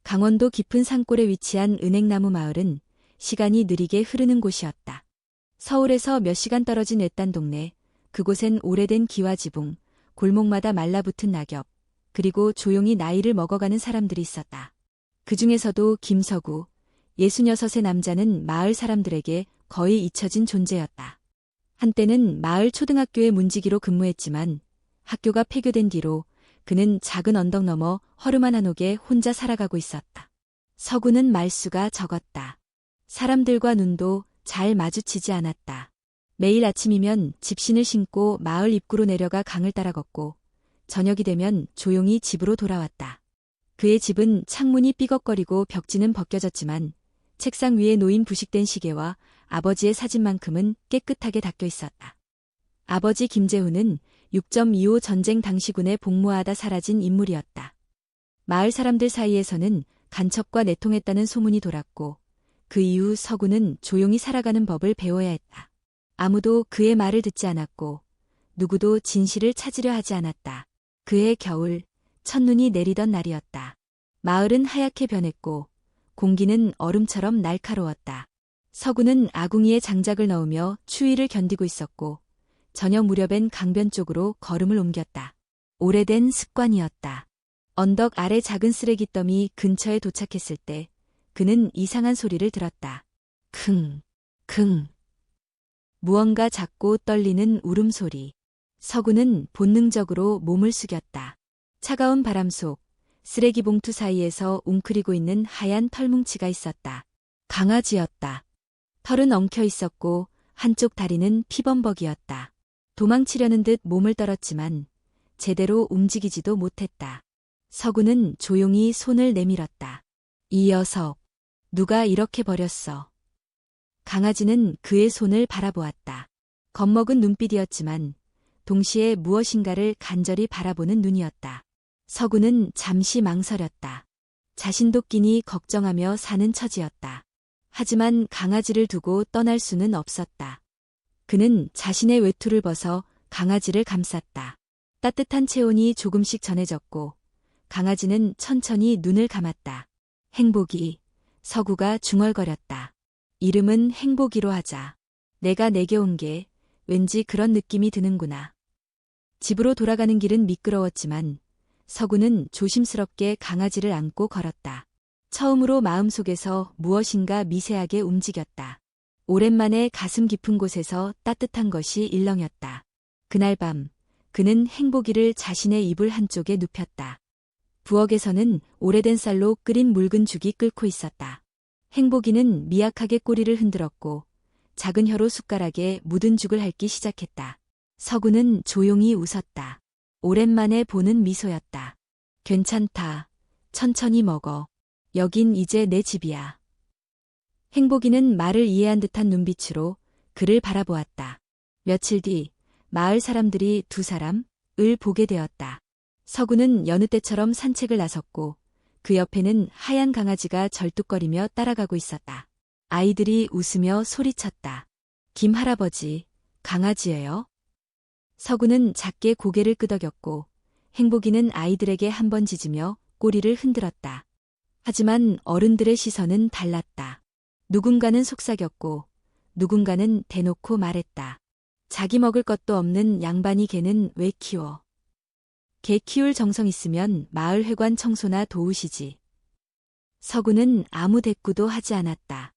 강원도 깊은 산골에 위치한 은행나무 마을은 시간이 느리게 흐르는 곳이었다. 서울에서 몇 시간 떨어진 외딴 동네, 그곳엔 오래된 기와지붕, 골목마다 말라붙은 낙엽, 그리고 조용히 나이를 먹어가는 사람들이 있었다. 그 중에서도 김서구, 66의 남자는 마을 사람들에게 거의 잊혀진 존재였다. 한때는 마을 초등학교의 문지기로 근무했지만 학교가 폐교된 뒤로 그는 작은 언덕 너머 허름한 한옥에 혼자 살아가고 있었다. 서구는 말수가 적었다. 사람들과 눈도 잘 마주치지 않았다. 매일 아침이면 집신을 신고 마을 입구로 내려가 강을 따라 걷고 저녁이 되면 조용히 집으로 돌아왔다. 그의 집은 창문이 삐걱거리고 벽지는 벗겨졌지만 책상 위에 놓인 부식된 시계와 아버지의 사진만큼은 깨끗하게 닦여 있었다. 아버지 김재훈은 6.25 전쟁 당시군에 복무하다 사라진 인물이었다. 마을 사람들 사이에서는 간첩과 내통했다는 소문이 돌았고 그 이후 서구는 조용히 살아가는 법을 배워야 했다. 아무도 그의 말을 듣지 않았고 누구도 진실을 찾으려 하지 않았다. 그해 겨울, 첫눈이 내리던 날이었다. 마을은 하얗게 변했고 공기는 얼음처럼 날카로웠다. 서구는 아궁이에 장작을 넣으며 추위를 견디고 있었고 저녁 무렵엔 강변 쪽으로 걸음을 옮겼다. 오래된 습관이었다. 언덕 아래 작은 쓰레기 더미 근처에 도착했을 때 그는 이상한 소리를 들었다. 킁, 킁. 무언가 작고 떨리는 울음소리. 서구는 본능적으로 몸을 숙였다. 차가운 바람 속 쓰레기 봉투 사이에서 웅크리고 있는 하얀 털뭉치가 있었다. 강아지였다. 털은 엉켜 있었고 한쪽 다리는 피범벅이었다. 도망치려는 듯 몸을 떨었지만 제대로 움직이지도 못했다. 서구는 조용히 손을 내밀었다. 이 녀석, 누가 이렇게 버렸어. 강아지는 그의 손을 바라보았다. 겁먹은 눈빛이었지만 동시에 무엇인가를 간절히 바라보는 눈이었다. 서구는 잠시 망설였다. 자신도 끼니 걱정하며 사는 처지였다. 하지만 강아지를 두고 떠날 수는 없었다. 그는 자신의 외투를 벗어 강아지를 감쌌다. 따뜻한 체온이 조금씩 전해졌고 강아지는 천천히 눈을 감았다. 행복이, 서구가 중얼거렸다. 이름은 행복이로 하자. 내가 내게 온 게 왠지 그런 느낌이 드는구나. 집으로 돌아가는 길은 미끄러웠지만 서구는 조심스럽게 강아지를 안고 걸었다. 처음으로 마음속에서 무엇인가 미세하게 움직였다. 오랜만에 가슴 깊은 곳에서 따뜻한 것이 일렁였다. 그날 밤 그는 행복이를 자신의 이불 한쪽에 눕혔다. 부엌에서는 오래된 쌀로 끓인 묽은 죽이 끓고 있었다. 행복이는 미약하게 꼬리를 흔들었고 작은 혀로 숟가락에 묻은 죽을 핥기 시작했다. 서구는 조용히 웃었다. 오랜만에 보는 미소였다. 괜찮다. 천천히 먹어. 여긴 이제 내 집이야. 행복이는 말을 이해한 듯한 눈빛으로 그를 바라보았다. 며칠 뒤 마을 사람들이 두 사람을 보게 되었다. 서구는 여느 때처럼 산책을 나섰고 그 옆에는 하얀 강아지가 절뚝거리며 따라가고 있었다. 아이들이 웃으며 소리쳤다. 김 할아버지, 강아지예요? 서구는 작게 고개를 끄덕였고 행복이는 아이들에게 한번 짖으며 꼬리를 흔들었다. 하지만 어른들의 시선은 달랐다. 누군가는 속삭였고 누군가는 대놓고 말했다. 자기 먹을 것도 없는 양반이 개는 왜 키워? 개 키울 정성 있으면 마을 회관 청소나 도우시지. 서구는 아무 대꾸도 하지 않았다.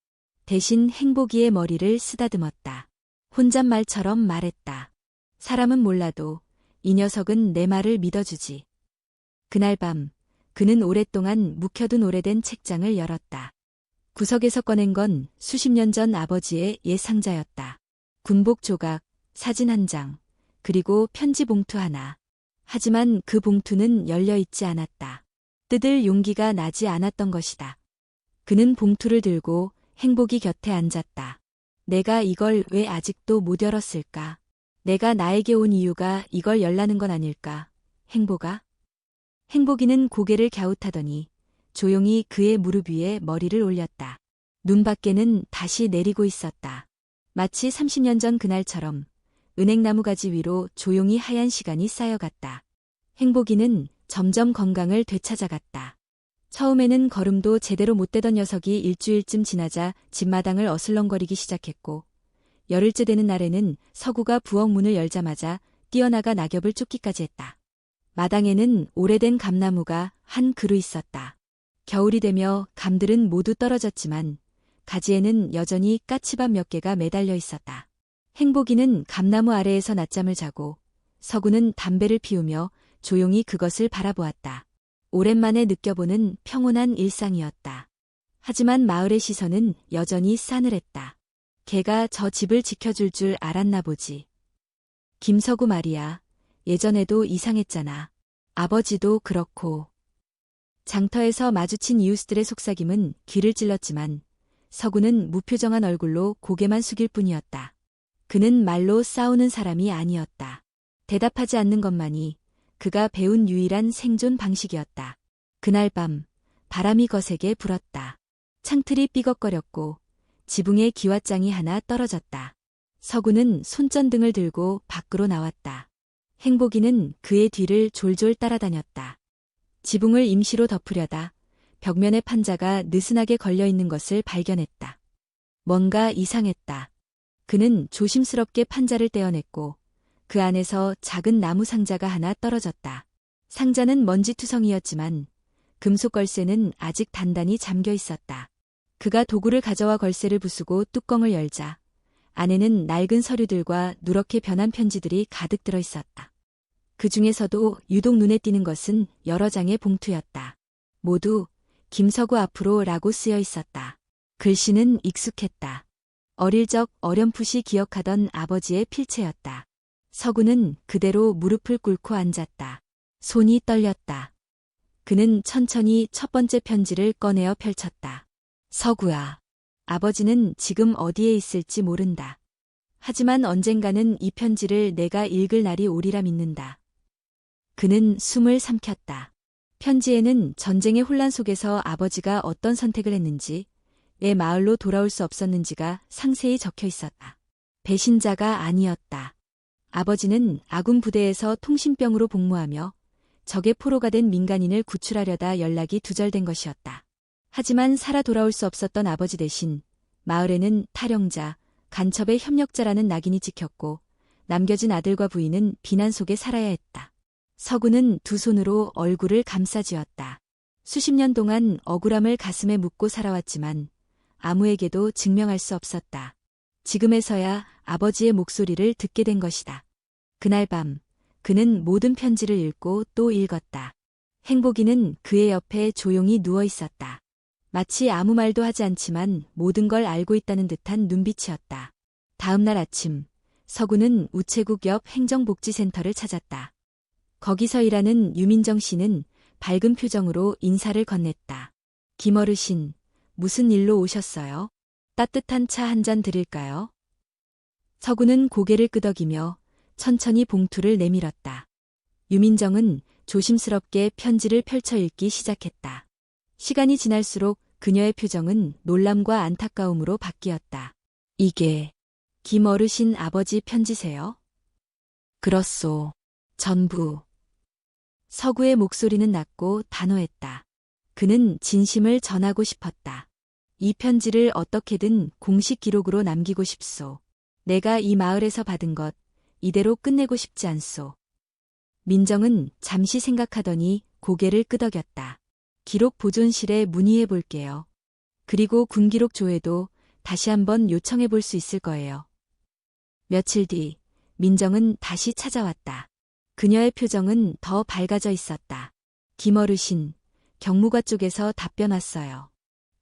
대신 행복이의 머리를 쓰다듬었다. 혼잣말처럼 말했다. 사람은 몰라도 이 녀석은 내 말을 믿어주지. 그날 밤 그는 오랫동안 묵혀둔 오래된 책장을 열었다. 구석에서 꺼낸 건 수십 년 전 아버지의 옛 상자였다. 군복 조각, 사진 한 장, 그리고 편지 봉투 하나. 하지만 그 봉투는 열려있지 않았다. 뜯을 용기가 나지 않았던 것이다. 그는 봉투를 들고 행복이 곁에 앉았다. 내가 이걸 왜 아직도 못 열었을까? 내가 나에게 온 이유가 이걸 열라는 건 아닐까? 행복아? 행복이는 고개를 갸웃하더니 조용히 그의 무릎 위에 머리를 올렸다. 눈 밖에는 다시 내리고 있었다. 마치 30년 전 그날처럼 은행나무 가지 위로 조용히 하얀 시간이 쌓여갔다. 행복이는 점점 건강을 되찾아갔다. 처음에는 걸음도 제대로 못 대던 녀석이 일주일쯤 지나자 집마당을 어슬렁거리기 시작했고, 열흘째 되는 날에는 서구가 부엌 문을 열자마자 뛰어나가 낙엽을 쫓기까지 했다. 마당에는 오래된 감나무가 한 그루 있었다. 겨울이 되며 감들은 모두 떨어졌지만 가지에는 여전히 까치밥 몇 개가 매달려 있었다. 행복이는 감나무 아래에서 낮잠을 자고 서구는 담배를 피우며 조용히 그것을 바라보았다. 오랜만에 느껴보는 평온한 일상이었다. 하지만 마을의 시선은 여전히 싸늘했다. 걔가 저 집을 지켜줄 줄 알았나 보지. 김서구 말이야. 예전에도 이상했잖아. 아버지도 그렇고. 장터에서 마주친 이웃들의 속삭임은 귀를 찔렀지만 서구는 무표정한 얼굴로 고개만 숙일 뿐이었다. 그는 말로 싸우는 사람이 아니었다. 대답하지 않는 것만이 그가 배운 유일한 생존 방식이었다. 그날 밤 바람이 거세게 불었다. 창틀이 삐걱거렸고 지붕에 기왓장이 하나 떨어졌다. 서구는 손전등을 들고 밖으로 나왔다. 행복이는 그의 뒤를 졸졸 따라다녔다. 지붕을 임시로 덮으려다 벽면에 판자가 느슨하게 걸려있는 것을 발견했다. 뭔가 이상했다. 그는 조심스럽게 판자를 떼어냈고 그 안에서 작은 나무 상자가 하나 떨어졌다. 상자는 먼지투성이었지만 금속 걸쇠는 아직 단단히 잠겨 있었다. 그가 도구를 가져와 걸쇠를 부수고 뚜껑을 열자 안에는 낡은 서류들과 누렇게 변한 편지들이 가득 들어 있었다. 그 중에서도 유독 눈에 띄는 것은 여러 장의 봉투였다. 모두 김서구 앞으로 라고 쓰여 있었다. 글씨는 익숙했다. 어릴 적 어렴풋이 기억하던 아버지의 필체였다. 서구는 그대로 무릎을 꿇고 앉았다. 손이 떨렸다. 그는 천천히 첫 번째 편지를 꺼내어 펼쳤다. 서구야. 아버지는 지금 어디에 있을지 모른다. 하지만 언젠가는 이 편지를 내가 읽을 날이 오리라 믿는다. 그는 숨을 삼켰다. 편지에는 전쟁의 혼란 속에서 아버지가 어떤 선택을 했는지, 내 마을로 돌아올 수 없었는지가 상세히 적혀 있었다. 배신자가 아니었다. 아버지는 아군 부대에서 통신병으로 복무하며 적의 포로가 된 민간인을 구출하려다 연락이 두절된 것이었다. 하지만 살아 돌아올 수 없었던 아버지 대신 마을에는 탈영자, 간첩의 협력자라는 낙인이 찍혔고 남겨진 아들과 부인은 비난 속에 살아야 했다. 서구는 두 손으로 얼굴을 감싸쥐었다. 수십 년 동안 억울함을 가슴에 묻고 살아왔지만 아무에게도 증명할 수 없었다. 지금에서야 아버지의 목소리를 듣게 된 것이다. 그날 밤 그는 모든 편지를 읽고 또 읽었다. 행복이는 그의 옆에 조용히 누워 있었다. 마치 아무 말도 하지 않지만 모든 걸 알고 있다는 듯한 눈빛이었다. 다음 날 아침 서구는 우체국 옆 행정복지센터를 찾았다. 거기서 일하는 유민정 씨는 밝은 표정으로 인사를 건넸다. 김어르신, 무슨 일로 오셨어요? 따뜻한 차 한 잔 드릴까요? 서구는 고개를 끄덕이며 천천히 봉투를 내밀었다. 유민정은 조심스럽게 편지를 펼쳐 읽기 시작했다. 시간이 지날수록 그녀의 표정은 놀람과 안타까움으로 바뀌었다. 이게 김어르신 아버지 편지세요? 그렇소. 전부. 서구의 목소리는 낮고 단호했다. 그는 진심을 전하고 싶었다. 이 편지를 어떻게든 공식 기록으로 남기고 싶소. 내가 이 마을에서 받은 것 이대로 끝내고 싶지 않소. 민정은 잠시 생각하더니 고개를 끄덕였다. 기록 보존실에 문의해 볼게요. 그리고 군기록 조회도 다시 한번 요청해 볼 수 있을 거예요. 며칠 뒤 민정은 다시 찾아왔다. 그녀의 표정은 더 밝아져 있었다. 김어르신, 경무과 쪽에서 답변 왔어요.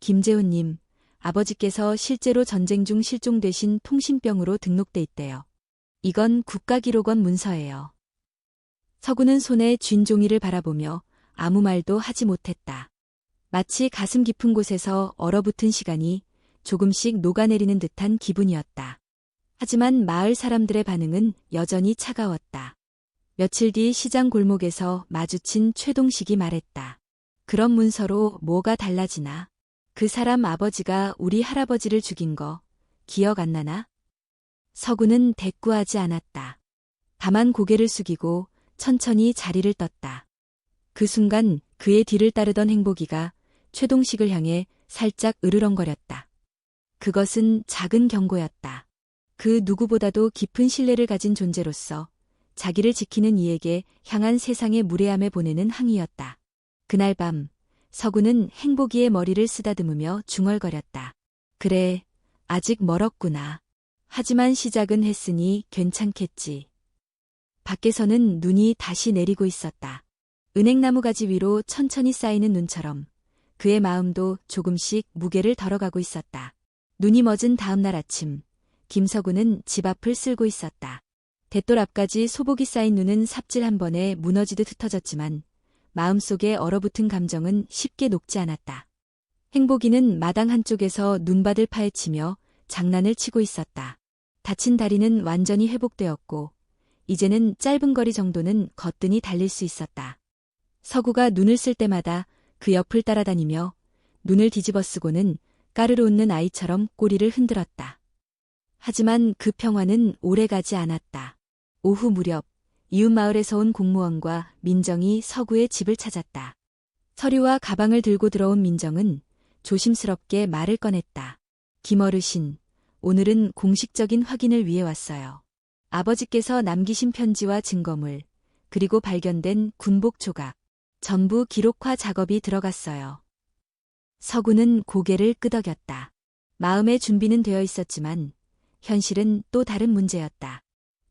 김재훈님, 아버지께서 실제로 전쟁 중 실종되신 통신병으로 등록돼 있대요. 이건 국가기록원 문서예요. 서구는 손에 쥔 종이를 바라보며 아무 말도 하지 못했다. 마치 가슴 깊은 곳에서 얼어붙은 시간이 조금씩 녹아내리는 듯한 기분이었다. 하지만 마을 사람들의 반응은 여전히 차가웠다. 며칠 뒤 시장 골목에서 마주친 최동식이 말했다. 그런 문서로 뭐가 달라지나? 그 사람 아버지가 우리 할아버지를 죽인 거 기억 안 나나? 서구는 대꾸하지 않았다. 다만 고개를 숙이고 천천히 자리를 떴다. 그 순간 그의 뒤를 따르던 행복이가 최동식을 향해 살짝 으르렁거렸다. 그것은 작은 경고였다. 그 누구보다도 깊은 신뢰를 가진 존재로서 자기를 지키는 이에게 향한 세상의 무례함에 보내는 항의였다. 그날 밤 서구는 행복이의 머리를 쓰다듬으며 중얼거렸다. 그래, 아직 멀었구나. 하지만 시작은 했으니 괜찮겠지. 밖에서는 눈이 다시 내리고 있었다. 은행나무 가지 위로 천천히 쌓이는 눈처럼 그의 마음도 조금씩 무게를 덜어가고 있었다. 눈이 멎은 다음 날 아침, 김서구는 집 앞을 쓸고 있었다. 대돌 앞까지 소복이 쌓인 눈은 삽질 한 번에 무너지듯 흩어졌지만 마음속에 얼어붙은 감정은 쉽게 녹지 않았다. 행복이는 마당 한쪽에서 눈밭을 파헤치며 장난을 치고 있었다. 다친 다리는 완전히 회복되었고 이제는 짧은 거리 정도는 거뜬히 달릴 수 있었다. 서구가 눈을 쓸 때마다 그 옆을 따라다니며 눈을 뒤집어 쓰고는 까르르 웃는 아이처럼 꼬리를 흔들었다. 하지만 그 평화는 오래가지 않았다. 오후 무렵 이웃 마을에서 온 공무원과 민정이 서구의 집을 찾았다. 서류와 가방을 들고 들어온 민정은 조심스럽게 말을 꺼냈다. 김어르신, 오늘은 공식적인 확인을 위해 왔어요. 아버지께서 남기신 편지와 증거물, 그리고 발견된 군복 조각, 전부 기록화 작업이 들어갔어요. 서구는 고개를 끄덕였다. 마음의 준비는 되어 있었지만 현실은 또 다른 문제였다.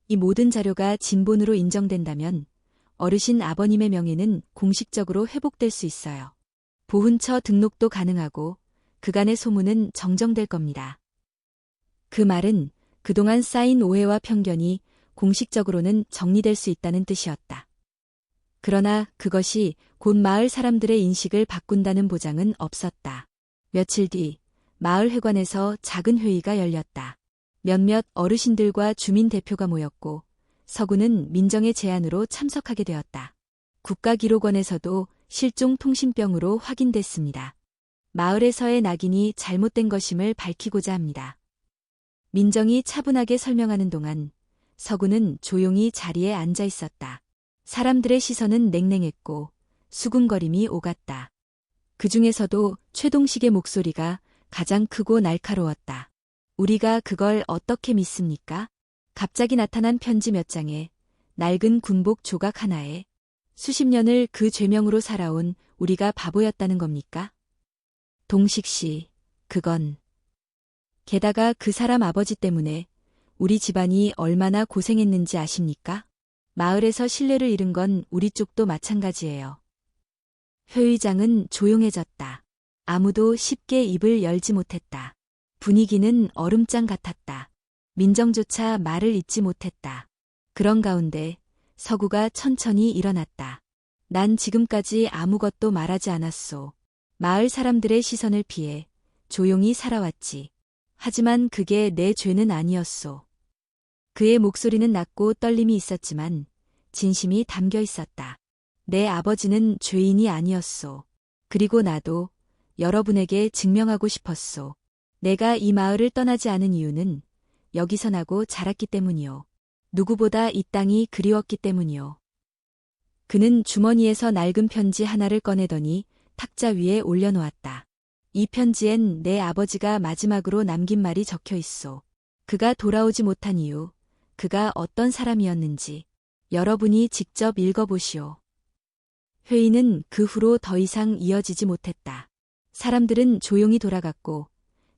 이 모든 자료가 진본으로 인정된다면 어르신 아버님의 명예는 공식적으로 회복될 수 있어요. 보훈처 등록도 가능하고 그간의 소문은 정정될 겁니다. 그 말은 그동안 쌓인 오해와 편견이 공식적으로는 정리될 수 있다는 뜻이었다. 그러나 그것이 곧 마을 사람들의 인식을 바꾼다는 보장은 없었다. 며칠 뒤 마을 회관에서 작은 회의가 열렸다. 몇몇 어르신들과 주민 대표가 모였고 서구는 민정의 제안으로 참석하게 되었다. 국가기록원에서도 실종 통신병으로 확인됐습니다. 마을에서의 낙인이 잘못된 것임을 밝히고자 합니다. 민정이 차분하게 설명하는 동안 서구는 조용히 자리에 앉아 있었다. 사람들의 시선은 냉랭했고 수군거림이 오갔다. 그 중에서도 최동식의 목소리가 가장 크고 날카로웠다. 우리가 그걸 어떻게 믿습니까? 갑자기 나타난 편지 몇 장에 낡은 군복 조각 하나에 수십 년을 그 죄명으로 살아온 우리가 바보였다는 겁니까? 동식 씨, 그건... 게다가 그 사람 아버지 때문에 우리 집안이 얼마나 고생했는지 아십니까? 마을에서 신뢰를 잃은 건 우리 쪽도 마찬가지예요. 회의장은 조용해졌다. 아무도 쉽게 입을 열지 못했다. 분위기는 얼음장 같았다. 민정조차 말을 잇지 못했다. 그런 가운데 서구가 천천히 일어났다. 난 지금까지 아무것도 말하지 않았소. 마을 사람들의 시선을 피해 조용히 살아왔지. 하지만 그게 내 죄는 아니었소. 그의 목소리는 낮고 떨림이 있었지만 진심이 담겨 있었다. 내 아버지는 죄인이 아니었소. 그리고 나도 여러분에게 증명하고 싶었소. 내가 이 마을을 떠나지 않은 이유는 여기서 나고 자랐기 때문이요. 누구보다 이 땅이 그리웠기 때문이요. 그는 주머니에서 낡은 편지 하나를 꺼내더니 탁자 위에 올려놓았다. 이 편지엔 내 아버지가 마지막으로 남긴 말이 적혀 있소. 그가 돌아오지 못한 이유, 그가 어떤 사람이었는지 여러분이 직접 읽어보시오. 회의는 그 후로 더 이상 이어지지 못했다. 사람들은 조용히 돌아갔고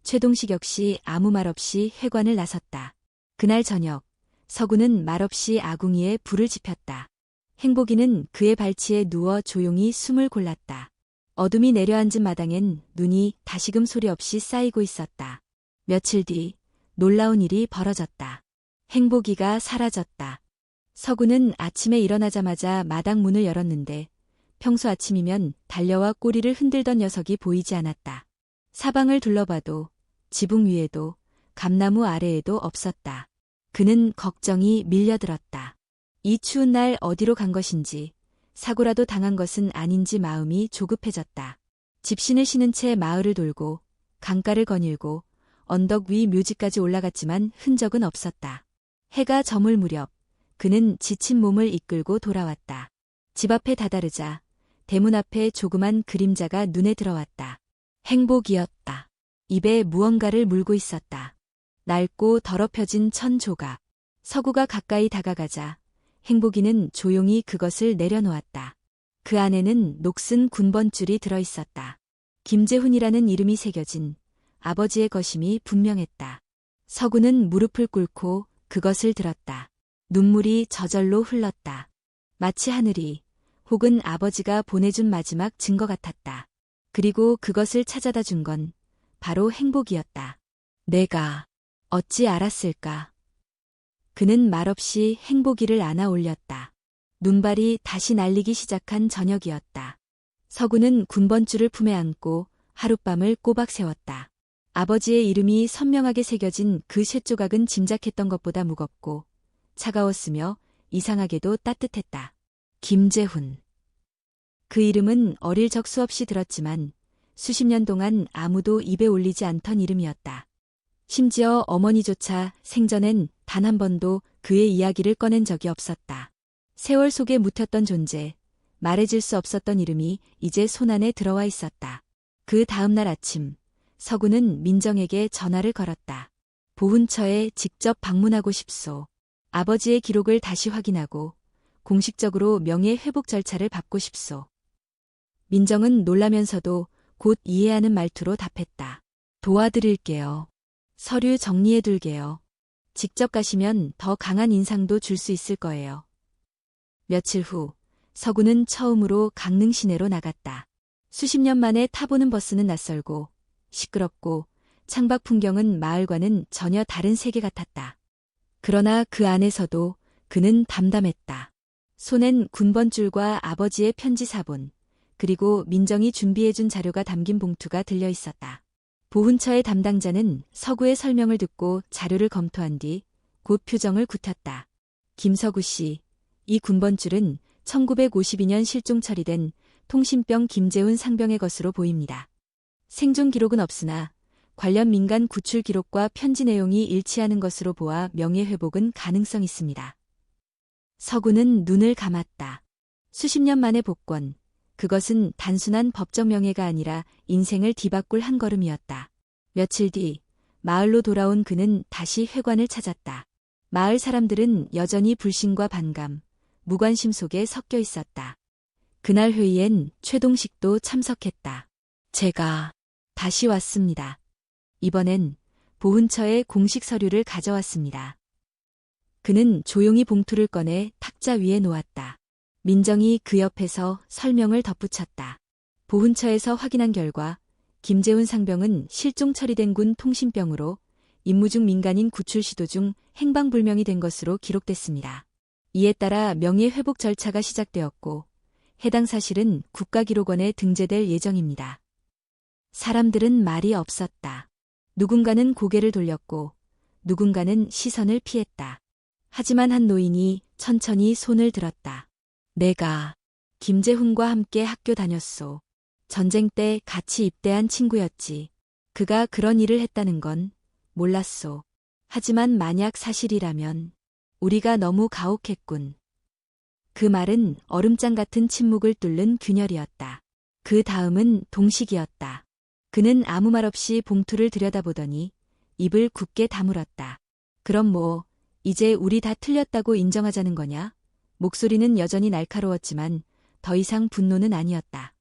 최동식 역시 아무 말 없이 회관을 나섰다. 그날 저녁 서구는 말없이 아궁이에 불을 지폈다. 행복이는 그의 발치에 누워 조용히 숨을 골랐다. 어둠이 내려앉은 마당엔 눈이 다시금 소리 없이 쌓이고 있었다. 며칠 뒤 놀라운 일이 벌어졌다. 행복이가 사라졌다. 서구는 아침에 일어나자마자 마당 문을 열었는데 평소 아침이면 달려와 꼬리를 흔들던 녀석이 보이지 않았다. 사방을 둘러봐도 지붕 위에도 감나무 아래에도 없었다. 그는 걱정이 밀려들었다. 이 추운 날 어디로 간 것인지 사고라도 당한 것은 아닌지 마음이 조급해졌다. 집신을 신은 채 마을을 돌고 강가를 거닐고 언덕 위 묘지까지 올라갔지만 흔적은 없었다. 해가 저물 무렵 그는 지친 몸을 이끌고 돌아왔다. 집 앞에 다다르자 대문 앞에 조그만 그림자가 눈에 들어왔다. 행복이었다. 입에 무언가를 물고 있었다. 낡고 더럽혀진 천 조각. 서구가 가까이 다가가자 행복이는 조용히 그것을 내려놓았다. 그 안에는 녹슨 군번줄이 들어있었다. 김재훈이라는 이름이 새겨진 아버지의 것임이 분명했다. 서구는 무릎을 꿇고 그것을 들었다. 눈물이 저절로 흘렀다. 마치 하늘이 혹은 아버지가 보내준 마지막 증거 같았다. 그리고 그것을 찾아다 준 건 바로 행복이었다. 내가 어찌 알았을까? 그는 말없이 행복이를 안아 올렸다. 눈발이 다시 날리기 시작한 저녁이었다. 서구는 군번줄을 품에 안고 하룻밤을 꼬박 세웠다. 아버지의 이름이 선명하게 새겨진 그 쇳조각은 짐작했던 것보다 무겁고 차가웠으며 이상하게도 따뜻했다. 김재훈. 그 이름은 어릴 적 수없이 들었지만 수십 년 동안 아무도 입에 올리지 않던 이름이었다. 심지어 어머니조차 생전엔 단 한 번도 그의 이야기를 꺼낸 적이 없었다. 세월 속에 묻혔던 존재, 말해질 수 없었던 이름이 이제 손안에 들어와 있었다. 그 다음 날 아침, 서구는 민정에게 전화를 걸었다. 보훈처에 직접 방문하고 싶소. 아버지의 기록을 다시 확인하고 공식적으로 명예회복 절차를 밟고 싶소. 민정은 놀라면서도 곧 이해하는 말투로 답했다. 도와드릴게요. 서류 정리해둘게요. 직접 가시면 더 강한 인상도 줄 수 있을 거예요. 며칠 후 서구는 처음으로 강릉 시내로 나갔다. 수십 년 만에 타보는 버스는 낯설고 시끄럽고 창밖 풍경은 마을과는 전혀 다른 세계 같았다. 그러나 그 안에서도 그는 담담했다. 손엔 군번줄과 아버지의 편지 사본, 그리고 민정이 준비해준 자료가 담긴 봉투가 들려 있었다. 보훈처의 담당자는 서구의 설명을 듣고 자료를 검토한 뒤 곧 표정을 굳혔다. 김서구 씨, 이 군번줄은 1952년 실종 처리된 통신병 김재훈 상병의 것으로 보입니다. 생존 기록은 없으나 관련 민간 구출 기록과 편지 내용이 일치하는 것으로 보아 명예회복은 가능성 있습니다. 서구는 눈을 감았다. 수십 년 만의 복권. 그것은 단순한 법적 명예가 아니라 인생을 뒤바꿀 한 걸음이었다. 며칠 뒤 마을로 돌아온 그는 다시 회관을 찾았다. 마을 사람들은 여전히 불신과 반감, 무관심 속에 섞여 있었다. 그날 회의엔 최동식도 참석했다. 제가 다시 왔습니다. 이번엔 보훈처의 공식 서류를 가져왔습니다. 그는 조용히 봉투를 꺼내 탁자 위에 놓았다. 민정이 그 옆에서 설명을 덧붙였다. 보훈처에서 확인한 결과 김재훈 상병은 실종 처리된 군 통신병으로 임무 중 민간인 구출 시도 중 행방불명이 된 것으로 기록됐습니다. 이에 따라 명예회복 절차가 시작되었고 해당 사실은 국가기록원에 등재될 예정입니다. 사람들은 말이 없었다. 누군가는 고개를 돌렸고 누군가는 시선을 피했다. 하지만 한 노인이 천천히 손을 들었다. 내가 김재훈과 함께 학교 다녔소. 전쟁 때 같이 입대한 친구였지. 그가 그런 일을 했다는 건 몰랐소. 하지만 만약 사실이라면 우리가 너무 가혹했군. 그 말은 얼음장 같은 침묵을 뚫는 균열이었다. 그 다음은 동식이었다. 그는 아무 말 없이 봉투를 들여다보더니 입을 굳게 다물었다. 그럼 뭐 이제 우리 다 틀렸다고 인정하자는 거냐? 목소리는 여전히 날카로웠지만 더 이상 분노는 아니었다.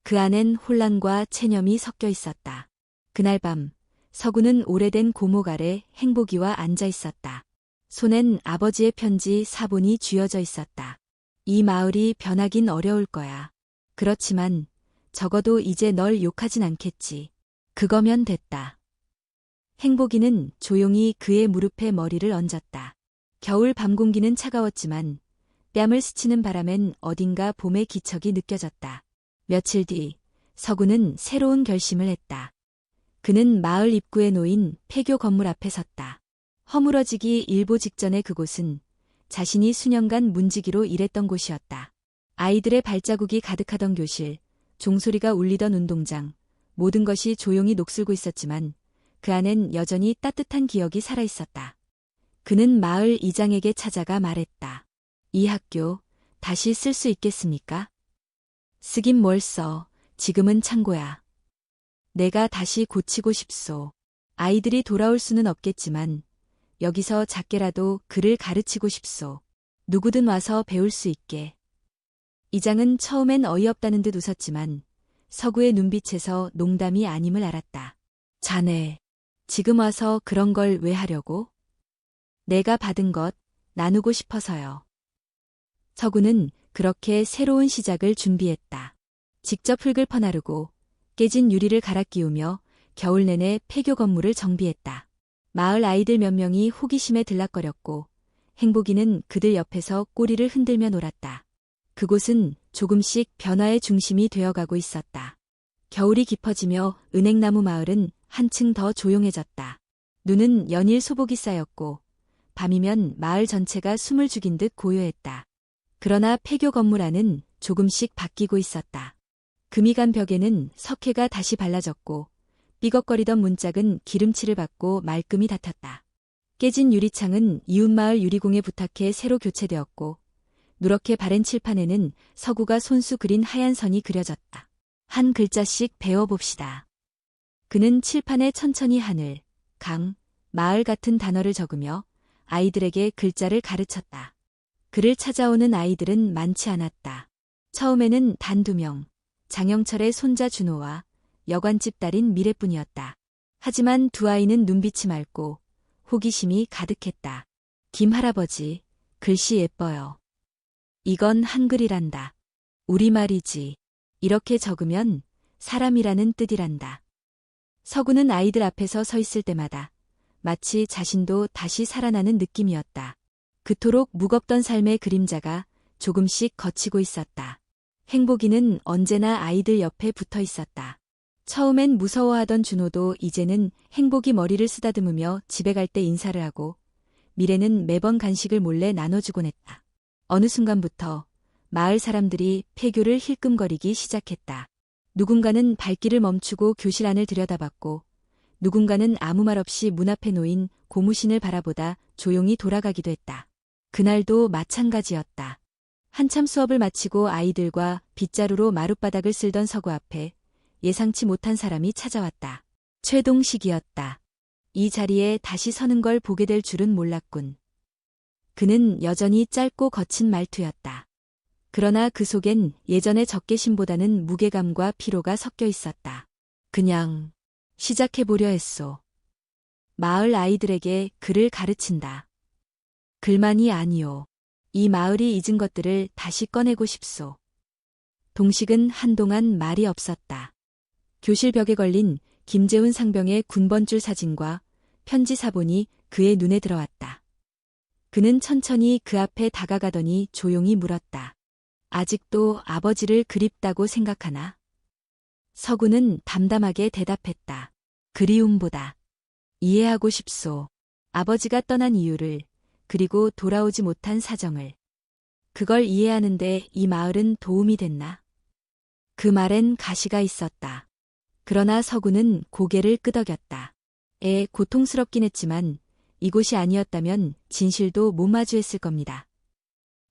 그 안엔 혼란과 체념이 섞여 있었다. 그날 밤 서구는 오래된 고목 아래 행복이와 앉아 있었다. 손엔 아버지의 편지 사본이 쥐어져 있었다. 이 마을이 변하긴 어려울 거야. 그렇지만 적어도 이제 널 욕하진 않겠지. 그거면 됐다. 행복이는 조용히 그의 무릎에 머리를 얹었다. 겨울 밤 공기는 차가웠지만 뺨을 스치는 바람엔 어딘가 봄의 기척이 느껴졌다. 며칠 뒤 서구는 새로운 결심을 했다. 그는 마을 입구에 놓인 폐교 건물 앞에 섰다. 허물어지기 일보 직전의 그곳은 자신이 수년간 문지기로 일했던 곳이었다. 아이들의 발자국이 가득하던 교실, 종소리가 울리던 운동장, 모든 것이 조용히 녹슬고 있었지만 그 안엔 여전히 따뜻한 기억이 살아있었다. 그는 마을 이장에게 찾아가 말했다. 이 학교 다시 쓸 수 있겠습니까? 쓰긴 뭘 써. 지금은 창고야. 내가 다시 고치고 싶소. 아이들이 돌아올 수는 없겠지만 여기서 작게라도 글을 가르치고 싶소. 누구든 와서 배울 수 있게. 이장은 처음엔 어이없다는 듯 웃었지만 서구의 눈빛에서 농담이 아님을 알았다. 자네, 지금 와서 그런 걸 왜 하려고? 내가 받은 것 나누고 싶어서요. 서구는 그렇게 새로운 시작을 준비했다. 직접 흙을 퍼나르고 깨진 유리를 갈아 끼우며 겨울 내내 폐교 건물을 정비했다. 마을 아이들 몇 명이 호기심에 들락거렸고 행복이는 그들 옆에서 꼬리를 흔들며 놀았다. 그곳은 조금씩 변화의 중심이 되어가고 있었다. 겨울이 깊어지며 은행나무 마을은 한층 더 조용해졌다. 눈은 연일 소복이 쌓였고 밤이면 마을 전체가 숨을 죽인 듯 고요했다. 그러나 폐교 건물 안은 조금씩 바뀌고 있었다. 금이 간 벽에는 석회가 다시 발라졌고 삐걱거리던 문짝은 기름칠을 받고 말끔히 닫혔다. 깨진 유리창은 이웃마을 유리공에 부탁해 새로 교체되었고 누렇게 바랜 칠판에는 서구가 손수 그린 하얀 선이 그려졌다. 한 글자씩 배워봅시다. 그는 칠판에 천천히 하늘, 강, 마을 같은 단어를 적으며 아이들에게 글자를 가르쳤다. 그를 찾아오는 아이들은 많지 않았다. 처음에는 단 2명, 장영철의 손자 준호와 여관집 딸인 미래뿐이었다. 하지만 두 아이는 눈빛이 맑고 호기심이 가득했다. 김할아버지, 글씨 예뻐요. 이건 한글이란다. 우리말이지. 이렇게 적으면 사람이라는 뜻이란다. 서구는 아이들 앞에서 서 있을 때마다 마치 자신도 다시 살아나는 느낌이었다. 그토록 무겁던 삶의 그림자가 조금씩 걷히고 있었다. 행복이는 언제나 아이들 옆에 붙어 있었다. 처음엔 무서워하던 준호도 이제는 행복이 머리를 쓰다듬으며 집에 갈 때 인사를 하고 미래는 매번 간식을 몰래 나눠주곤 했다. 어느 순간부터 마을 사람들이 폐교를 힐끔거리기 시작했다. 누군가는 발길을 멈추고 교실 안을 들여다봤고 누군가는 아무 말 없이 문 앞에 놓인 고무신을 바라보다 조용히 돌아가기도 했다. 그날도 마찬가지였다. 한참 수업을 마치고 아이들과 빗자루로 마룻바닥을 쓸던 서구 앞에 예상치 못한 사람이 찾아왔다. 최동식이었다. 이 자리에 다시 서는 걸 보게 될 줄은 몰랐군. 그는 여전히 짧고 거친 말투였다. 그러나 그 속엔 예전의 적개심보다는 무게감과 피로가 섞여 있었다. 그냥 시작해보려 했소. 마을 아이들에게 글을 가르친다. 글만이 아니오. 이 마을이 잊은 것들을 다시 꺼내고 싶소. 동식은 한동안 말이 없었다. 교실 벽에 걸린 김재훈 상병의 군번줄 사진과 편지 사본이 그의 눈에 들어왔다. 그는 천천히 그 앞에 다가가더니 조용히 물었다. 아직도 아버지를 그립다고 생각하나? 서구는 담담하게 대답했다. 그리움보다 이해하고 싶소. 아버지가 떠난 이유를, 그리고 돌아오지 못한 사정을. 그걸 이해하는데 이 마을은 도움이 됐나? 그 말엔 가시가 있었다. 그러나 서구는 고개를 끄덕였다. 고통스럽긴 했지만 이곳이 아니었다면 진실도 못 마주했을 겁니다.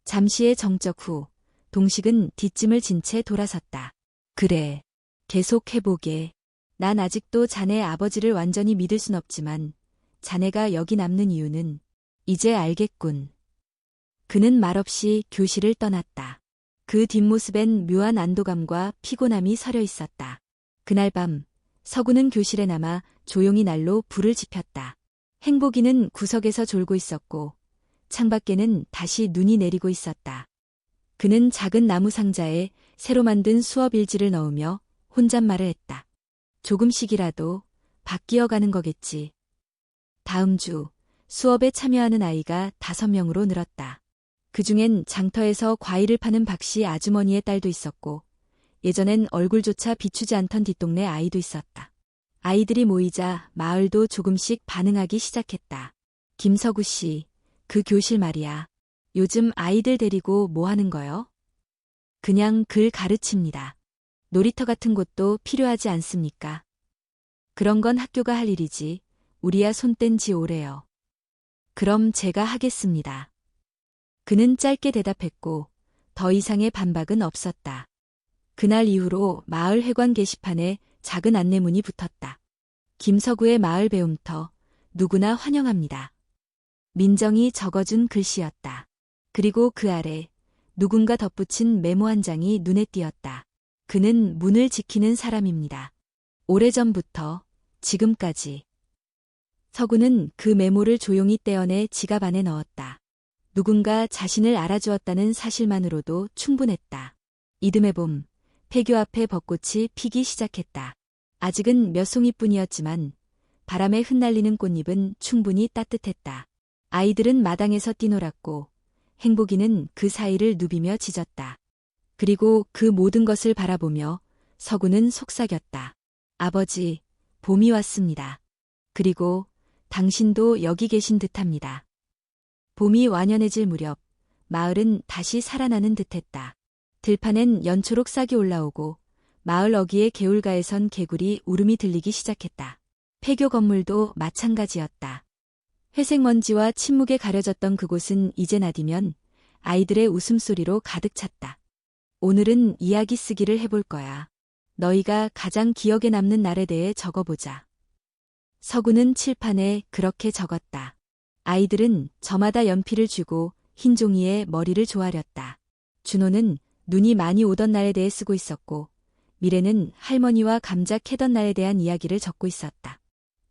잠시의 정적 후 동식은 뒷짐을 진 채 돌아섰다. 그래, 계속해보게. 난 아직도 자네 아버지를 완전히 믿을 순 없지만 자네가 여기 남는 이유는 이제 알겠군. 그는 말없이 교실을 떠났다. 그 뒷모습엔 묘한 안도감과 피곤함이 서려 있었다. 그날 밤 서구는 교실에 남아 조용히 난로 불을 지폈다. 행복이는 구석에서 졸고 있었고 창밖에는 다시 눈이 내리고 있었다. 그는 작은 나무 상자에 새로 만든 수업 일지를 넣으며 혼잣말을 했다. 조금씩이라도 바뀌어가는 거겠지. 다음 주 수업에 참여하는 아이가 5명으로 늘었다. 그중엔 장터에서 과일을 파는 박씨 아주머니의 딸도 있었고 예전엔 얼굴조차 비추지 않던 뒷동네 아이도 있었다. 아이들이 모이자 마을도 조금씩 반응하기 시작했다. 김서구 씨, 그 교실 말이야. 요즘 아이들 데리고 뭐 하는 거요? 그냥 글 가르칩니다. 놀이터 같은 곳도 필요하지 않습니까? 그런 건 학교가 할 일이지. 우리야 손 뗀 지 오래요. 그럼 제가 하겠습니다. 그는 짧게 대답했고 더 이상의 반박은 없었다. 그날 이후로 마을 회관 게시판에 작은 안내문이 붙었다. 김서구의 마을 배움터, 누구나 환영합니다. 민정이 적어준 글씨였다. 그리고 그 아래 누군가 덧붙인 메모 한 장이 눈에 띄었다. 그는 문을 지키는 사람입니다. 오래전부터 지금까지. 서구는 그 메모를 조용히 떼어내 지갑 안에 넣었다. 누군가 자신을 알아주었다는 사실만으로도 충분했다. 이듬해 봄, 폐교 앞에 벚꽃이 피기 시작했다. 아직은 몇 송이뿐이었지만 바람에 흩날리는 꽃잎은 충분히 따뜻했다. 아이들은 마당에서 뛰놀았고 행복이는 그 사이를 누비며 짖었다. 그리고 그 모든 것을 바라보며 서구는 속삭였다. 아버지, 봄이 왔습니다. 그리고 당신도 여기 계신 듯합니다. 봄이 완연해질 무렵 마을은 다시 살아나는 듯했다. 들판엔 연초록 싹이 올라오고 마을 어귀의 개울가에선 개구리 울음이 들리기 시작했다. 폐교 건물도 마찬가지였다. 회색 먼지와 침묵에 가려졌던 그곳은 이제 낮이면 아이들의 웃음소리로 가득 찼다. 오늘은 이야기 쓰기를 해볼 거야. 너희가 가장 기억에 남는 날에 대해 적어보자. 서구는 칠판에 그렇게 적었다. 아이들은 저마다 연필을 쥐고 흰 종이에 머리를 조아렸다. 준호는 눈이 많이 오던 날에 대해 쓰고 있었고 미래는 할머니와 감자 캐던 날에 대한 이야기를 적고 있었다.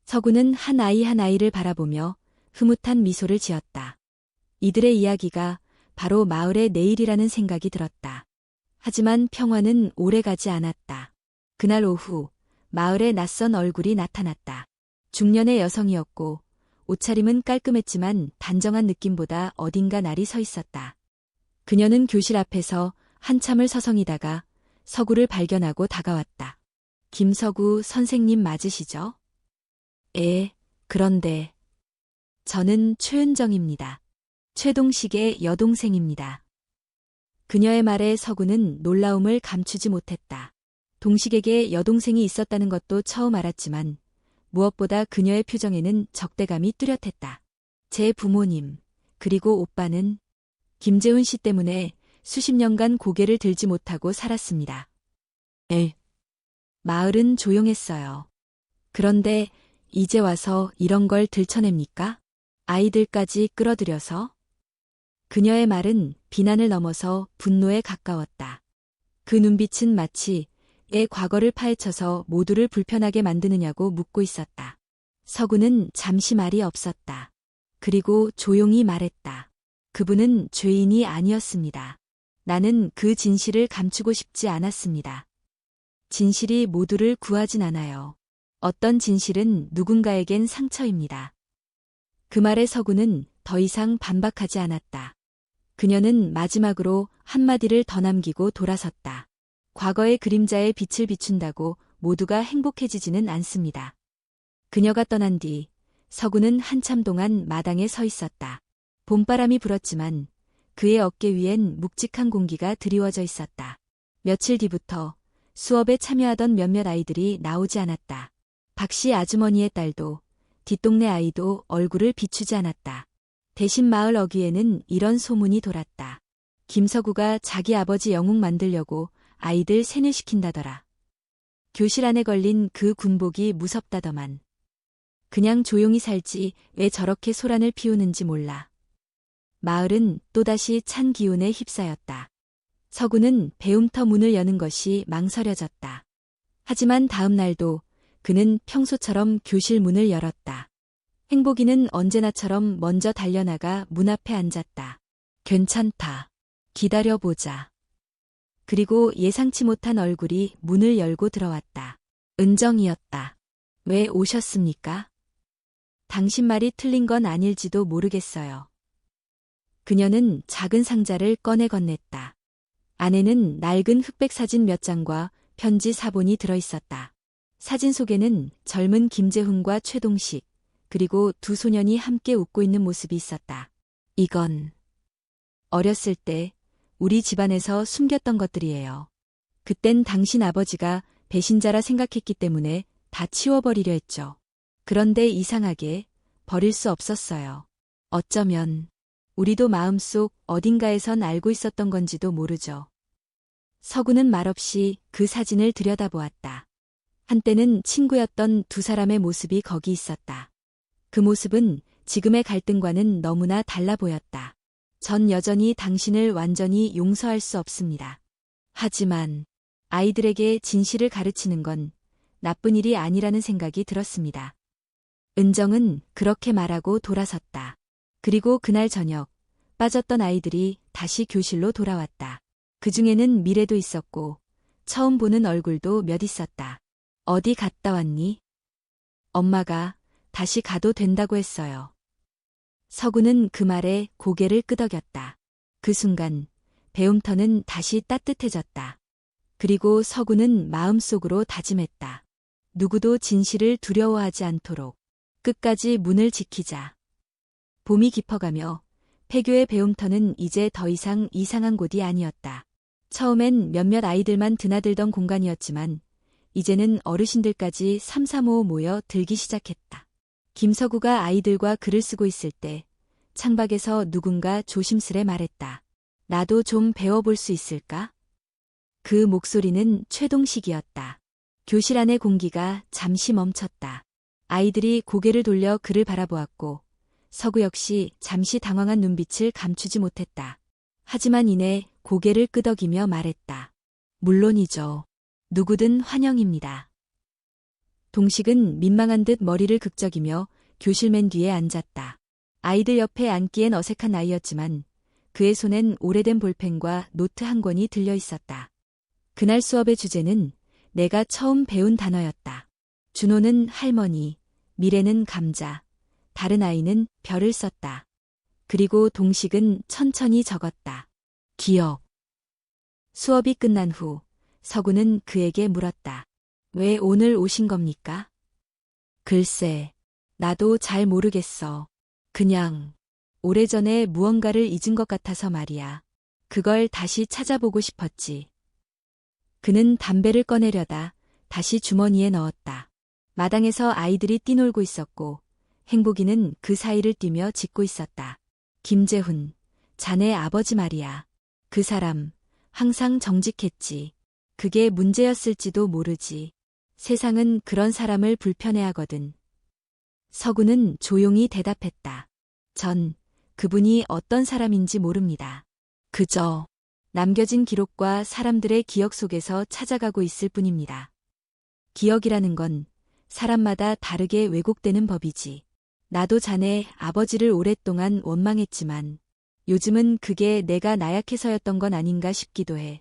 서구는 한 아이 한 아이를 바라보며 흐뭇한 미소를 지었다. 이들의 이야기가 바로 마을의 내일이라는 생각이 들었다. 하지만 평화는 오래가지 않았다. 그날 오후 마을에 낯선 얼굴이 나타났다. 중년의 여성이었고 옷차림은 깔끔했지만 단정한 느낌보다 어딘가 날이 서 있었다. 그녀는 교실 앞에서 한참을 서성이다가 서구를 발견하고 다가왔다. 김서구 선생님 맞으시죠? 예, 그런데 저는 최은정입니다. 최동식의 여동생입니다. 그녀의 말에 서구는 놀라움을 감추지 못했다. 동식에게 여동생이 있었다는 것도 처음 알았지만 무엇보다 그녀의 표정에는 적대감이 뚜렷했다. 제 부모님, 그리고 오빠는 김재훈 씨 때문에 수십 년간 고개를 들지 못하고 살았습니다. 마을은 조용했어요. 그런데 이제 와서 이런 걸 들춰냅니까? 아이들까지 끌어들여서? 그녀의 말은 비난을 넘어서 분노에 가까웠다. 그 눈빛은 마치 애 과거를 파헤쳐서 모두를 불편하게 만드느냐고 묻고 있었다. 서구는 잠시 말이 없었다. 그리고 조용히 말했다. 그분은 죄인이 아니었습니다. 나는 그 진실을 감추고 싶지 않았습니다. 진실이 모두를 구하진 않아요. 어떤 진실은 누군가에겐 상처입니다. 그 말에 서구는 더 이상 반박하지 않았다. 그녀는 마지막으로 한마디를 더 남기고 돌아섰다. 과거의 그림자에 빛을 비춘다고 모두가 행복해지지는 않습니다. 그녀가 떠난 뒤 서구는 한참 동안 마당에 서 있었다. 봄바람이 불었지만 그의 어깨 위엔 묵직한 공기가 드리워져 있었다. 며칠 뒤부터 수업에 참여하던 몇몇 아이들이 나오지 않았다. 박씨 아주머니의 딸도 뒷동네 아이도 얼굴을 비추지 않았다. 대신 마을 어귀에는 이런 소문이 돌았다. 김서구가 자기 아버지 영웅 만들려고 아이들 세뇌시킨다더라. 교실 안에 걸린 그 군복이 무섭다더만. 그냥 조용히 살지 왜 저렇게 소란을 피우는지 몰라. 마을은 또다시 찬 기운에 휩싸였다. 서구는 배움터 문을 여는 것이 망설여졌다. 하지만 다음 날도 그는 평소처럼 교실 문을 열었다. 행복이는 언제나처럼 먼저 달려나가 문 앞에 앉았다. 괜찮다. 기다려보자. 그리고 예상치 못한 얼굴이 문을 열고 들어왔다. 은정이었다. 왜 오셨습니까? 당신 말이 틀린 건 아닐지도 모르겠어요. 그녀는 작은 상자를 꺼내 건넸다. 안에는 낡은 흑백 사진 몇 장과 편지 4본이 들어있었다. 사진 속에는 젊은 김재훈과 최동식, 그리고 두 소년이 함께 웃고 있는 모습이 있었다. 이건 어렸을 때 우리 집안에서 숨겼던 것들이에요. 그땐 당신 아버지가 배신자라 생각했기 때문에 다 치워버리려 했죠. 그런데 이상하게 버릴 수 없었어요. 어쩌면 우리도 마음속 어딘가에선 알고 있었던 건지도 모르죠. 서구는 말없이 그 사진을 들여다보았다. 한때는 친구였던 두 사람의 모습이 거기 있었다. 그 모습은 지금의 갈등과는 너무나 달라 보였다. 전 여전히 당신을 완전히 용서할 수 없습니다. 하지만 아이들에게 진실을 가르치는 건 나쁜 일이 아니라는 생각이 들었습니다. 은정은 그렇게 말하고 돌아섰다. 그리고 그날 저녁 빠졌던 아이들이 다시 교실로 돌아왔다. 그 중에는 미래도 있었고 처음 보는 얼굴도 몇 있었다. 어디 갔다 왔니? 엄마가 다시 가도 된다고 했어요. 서구는 그 말에 고개를 끄덕였다. 그 순간 배움터는 다시 따뜻해졌다. 그리고 서구는 마음속으로 다짐했다. 누구도 진실을 두려워하지 않도록 끝까지 문을 지키자. 봄이 깊어가며 폐교의 배움터는 이제 더 이상 이상한 곳이 아니었다. 처음엔 몇몇 아이들만 드나들던 공간이었지만 이제는 어르신들까지 삼삼오오 모여 들기 시작했다. 김서구가 아이들과 글을 쓰고 있을 때 창밖에서 누군가 조심스레 말했다. 나도 좀 배워볼 수 있을까? 그 목소리는 최동식이었다. 교실 안의 공기가 잠시 멈췄다. 아이들이 고개를 돌려 그를 바라보았고 서구 역시 잠시 당황한 눈빛을 감추지 못했다. 하지만 이내 고개를 끄덕이며 말했다. 물론이죠. 누구든 환영입니다. 동식은 민망한 듯 머리를 극적이며 교실 맨 뒤에 앉았다. 아이들 옆에 앉기엔 어색한 나이였지만 그의 손엔 오래된 볼펜과 노트 한 권이 들려 있었다. 그날 수업의 주제는 내가 처음 배운 단어였다. 준호는 할머니, 미래는 감자, 다른 아이는 별을 썼다. 그리고 동식은 천천히 적었다. 기억. 수업이 끝난 후 서구는 그에게 물었다. 왜 오늘 오신 겁니까? 글쎄, 나도 잘 모르겠어. 그냥 오래전에 무언가를 잊은 것 같아서 말이야. 그걸 다시 찾아보고 싶었지. 그는 담배를 꺼내려다 다시 주머니에 넣었다. 마당에서 아이들이 뛰놀고 있었고 행복이는 그 사이를 뛰며 짖고 있었다. 김재훈, 자네 아버지 말이야. 그 사람 항상 정직했지. 그게 문제였을지도 모르지. 세상은 그런 사람을 불편해하거든. 서구는 조용히 대답했다. 전 그분이 어떤 사람인지 모릅니다. 그저 남겨진 기록과 사람들의 기억 속에서 찾아가고 있을 뿐입니다. 기억이라는 건 사람마다 다르게 왜곡되는 법이지. 나도 자네 아버지를 오랫동안 원망했지만 요즘은 그게 내가 나약해서였던 건 아닌가 싶기도 해.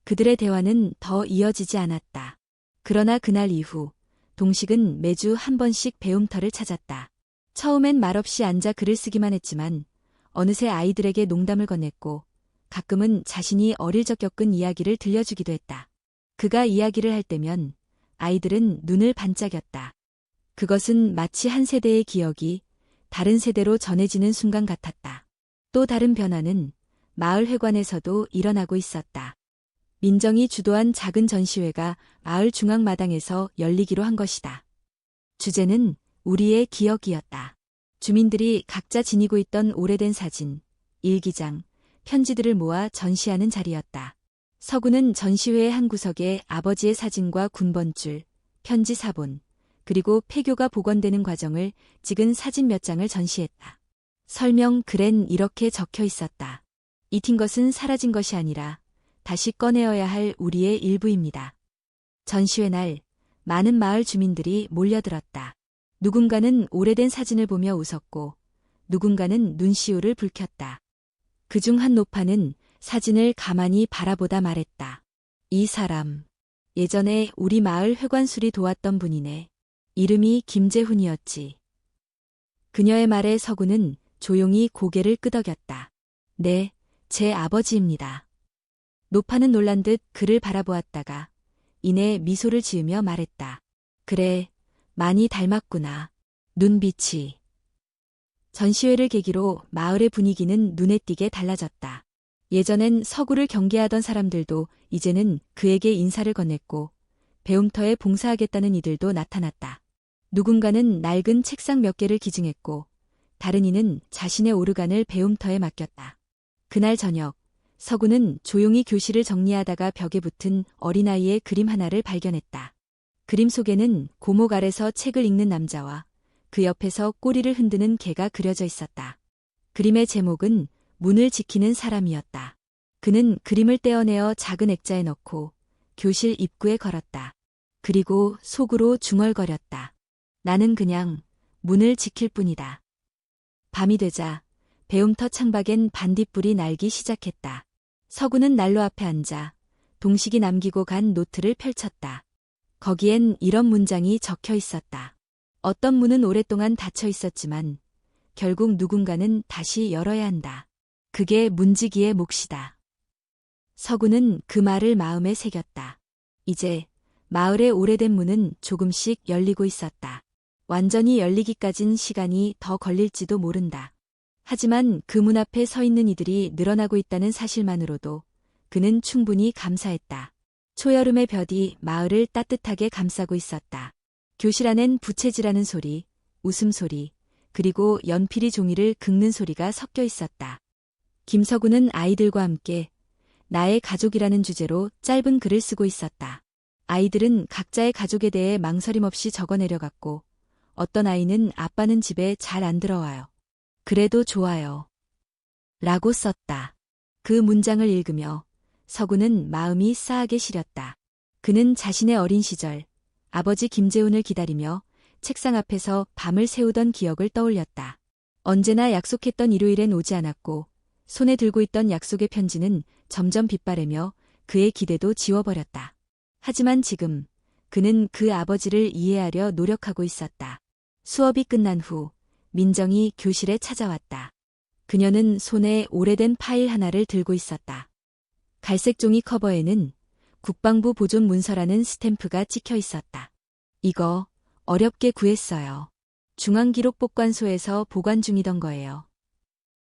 그들의 대화는 더 이어지지 않았다. 그러나 그날 이후 동식은 매주 한 번씩 배움터를 찾았다. 처음엔 말없이 앉아 글을 쓰기만 했지만 어느새 아이들에게 농담을 건넸고 가끔은 자신이 어릴 적 겪은 이야기를 들려주기도 했다. 그가 이야기를 할 때면 아이들은 눈을 반짝였다. 그것은 마치 한 세대의 기억이 다른 세대로 전해지는 순간 같았다. 또 다른 변화는 마을 회관에서도 일어나고 있었다. 민정이 주도한 작은 전시회가 마을 중앙마당에서 열리기로 한 것이다. 주제는 우리의 기억이었다. 주민들이 각자 지니고 있던 오래된 사진, 일기장, 편지들을 모아 전시하는 자리였다. 서구는 전시회의 한 구석에 아버지의 사진과 군번줄, 편지 사본, 그리고 폐교가 복원되는 과정을 찍은 사진 몇 장을 전시했다. 설명 글엔 이렇게 적혀 있었다. 잊힌 것은 사라진 것이 아니라 다시 꺼내어야 할 우리의 일부입니다. 전시회 날 많은 마을 주민들이 몰려들었다. 누군가는 오래된 사진을 보며 웃었고 누군가는 눈시울을 붉혔다. 그중 한 노파는 사진을 가만히 바라보다 말했다. 이 사람, 예전에 우리 마을 회관수리 도왔던 분이네. 이름이 김재훈이었지. 그녀의 말에 서구는 조용히 고개를 끄덕였다. 네, 제 아버지입니다. 노파는 놀란 듯 그를 바라보았다가 이내 미소를 지으며 말했다. 그래, 많이 닮았구나. 눈빛이. 전시회를 계기로 마을의 분위기는 눈에 띄게 달라졌다. 예전엔 서구를 경계하던 사람들도 이제는 그에게 인사를 건넸고 배움터에 봉사하겠다는 이들도 나타났다. 누군가는 낡은 책상 몇 개를 기증했고 다른 이는 자신의 오르간을 배움터에 맡겼다. 그날 저녁 서구는 조용히 교실을 정리하다가 벽에 붙은 어린아이의 그림 하나를 발견했다. 그림 속에는 고목 아래서 책을 읽는 남자와 그 옆에서 꼬리를 흔드는 개가 그려져 있었다. 그림의 제목은 문을 지키는 사람이었다. 그는 그림을 떼어내어 작은 액자에 넣고 교실 입구에 걸었다. 그리고 속으로 중얼거렸다. 나는 그냥 문을 지킬 뿐이다. 밤이 되자 배움터 창밖엔 반딧불이 날기 시작했다. 서구는 난로 앞에 앉아 동식이 남기고 간 노트를 펼쳤다. 거기엔 이런 문장이 적혀 있었다. 어떤 문은 오랫동안 닫혀 있었지만 결국 누군가는 다시 열어야 한다. 그게 문지기의 몫이다. 서구는 그 말을 마음에 새겼다. 이제 마을의 오래된 문은 조금씩 열리고 있었다. 완전히 열리기까진 시간이 더 걸릴지도 모른다. 하지만 그 문 앞에 서 있는 이들이 늘어나고 있다는 사실만으로도 그는 충분히 감사했다. 초여름의 볕이 마을을 따뜻하게 감싸고 있었다. 교실 안엔 부채질하는 소리, 웃음소리, 그리고 연필이 종이를 긁는 소리가 섞여 있었다. 김서구는 아이들과 함께 나의 가족이라는 주제로 짧은 글을 쓰고 있었다. 아이들은 각자의 가족에 대해 망설임 없이 적어 내려갔고 어떤 아이는 아빠는 집에 잘 안 들어와요. 그래도 좋아요. 라고 썼다. 그 문장을 읽으며 서구는 마음이 싸하게 시렸다. 그는 자신의 어린 시절 아버지 김재훈을 기다리며 책상 앞에서 밤을 새우던 기억을 떠올렸다. 언제나 약속했던 일요일엔 오지 않았고 손에 들고 있던 약속의 편지는 점점 빛바래며 그의 기대도 지워버렸다. 하지만 지금 그는 그 아버지를 이해하려 노력하고 있었다. 수업이 끝난 후 민정이 교실에 찾아왔다. 그녀는 손에 오래된 파일 하나를 들고 있었다. 갈색 종이 커버에는 국방부 보존 문서라는 스탬프가 찍혀 있었다. 이거 어렵게 구했어요. 중앙기록복관소에서 보관 중이던 거예요.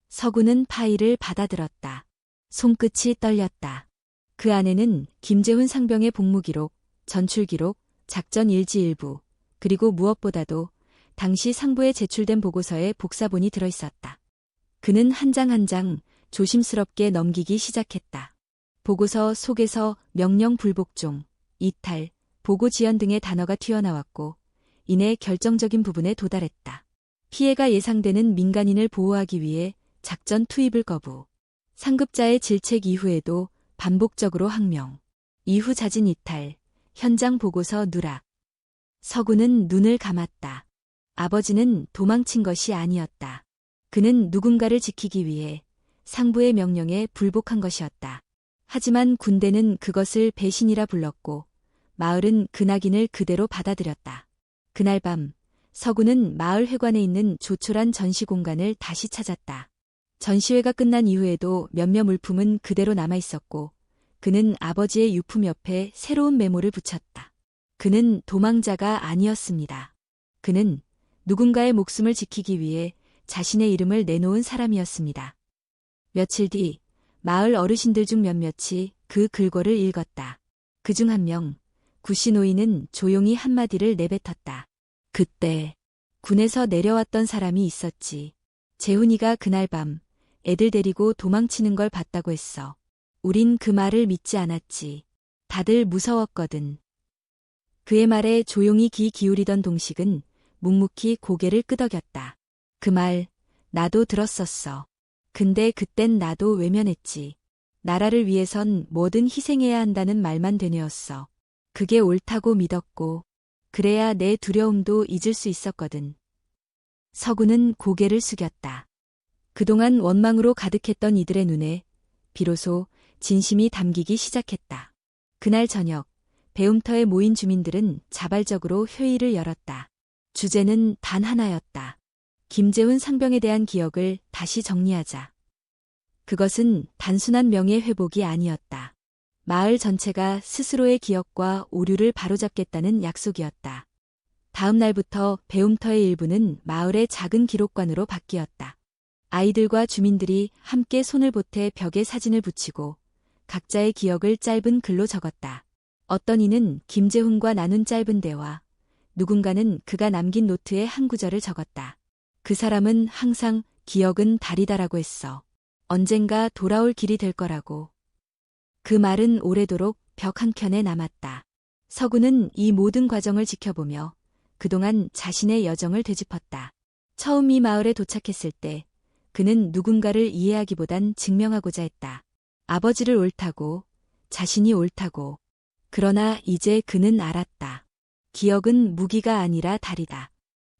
서구는 파일을 받아들었다. 손끝이 떨렸다. 그 안에는 김재훈 상병의 복무기록, 전출기록, 작전 일지 일부, 그리고 무엇보다도 당시 상부에 제출된 보고서의 복사본이 들어있었다. 그는 한 장 한 장 조심스럽게 넘기기 시작했다. 보고서 속에서 명령 불복종, 이탈, 보고 지연 등의 단어가 튀어나왔고 이내 결정적인 부분에 도달했다. 피해가 예상되는 민간인을 보호하기 위해 작전 투입을 거부. 상급자의 질책 이후에도 반복적으로 항명. 이후 자진 이탈, 현장 보고서 누락. 서구는 눈을 감았다. 아버지는 도망친 것이 아니었다. 그는 누군가를 지키기 위해 상부의 명령에 불복한 것이었다. 하지만 군대는 그것을 배신이라 불렀고 마을은 그 낙인을 그대로 받아들였다. 그날 밤 서구는 마을 회관에 있는 조촐한 전시 공간을 다시 찾았다. 전시회가 끝난 이후에도 몇몇 물품은 그대로 남아있었고 그는 아버지의 유품 옆에 새로운 메모를 붙였다. 그는 도망자가 아니었습니다. 그는 누군가의 목숨을 지키기 위해 자신의 이름을 내놓은 사람이었습니다. 며칠 뒤 마을 어르신들 중 몇몇이 그 글꼴을 읽었다. 그중 한 명, 구씨 노인은 조용히 한마디를 내뱉었다. 그때 군에서 내려왔던 사람이 있었지. 재훈이가 그날 밤 애들 데리고 도망치는 걸 봤다고 했어. 우린 그 말을 믿지 않았지. 다들 무서웠거든. 그의 말에 조용히 귀 기울이던 동식은 묵묵히 고개를 끄덕였다. 그 말 나도 들었었어. 근데 그땐 나도 외면했지. 나라를 위해선 뭐든 희생해야 한다는 말만 되뇌었어. 그게 옳다고 믿었고 그래야 내 두려움도 잊을 수 있었거든. 서구는 고개를 숙였다. 그동안 원망으로 가득했던 이들의 눈에 비로소 진심이 담기기 시작했다. 그날 저녁 배움터에 모인 주민들은 자발적으로 회의를 열었다. 주제는 단 하나였다. 김재훈 상병에 대한 기억을 다시 정리하자. 그것은 단순한 명예회복이 아니었다. 마을 전체가 스스로의 기억과 오류를 바로잡겠다는 약속이었다. 다음 날부터 배움터의 일부는 마을의 작은 기록관으로 바뀌었다. 아이들과 주민들이 함께 손을 보태 벽에 사진을 붙이고 각자의 기억을 짧은 글로 적었다. 어떤 이는 김재훈과 나눈 짧은 대화, 누군가는 그가 남긴 노트에 한 구절을 적었다. 그 사람은 항상 기억은 달이다라고 했어. 언젠가 돌아올 길이 될 거라고. 그 말은 오래도록 벽 한켠에 남았다. 서구는 이 모든 과정을 지켜보며 그동안 자신의 여정을 되짚었다. 처음 이 마을에 도착했을 때 그는 누군가를 이해하기보단 증명하고자 했다. 아버지를 옳다고, 자신이 옳다고. 그러나 이제 그는 알았다. 기억은 무기가 아니라 달이다.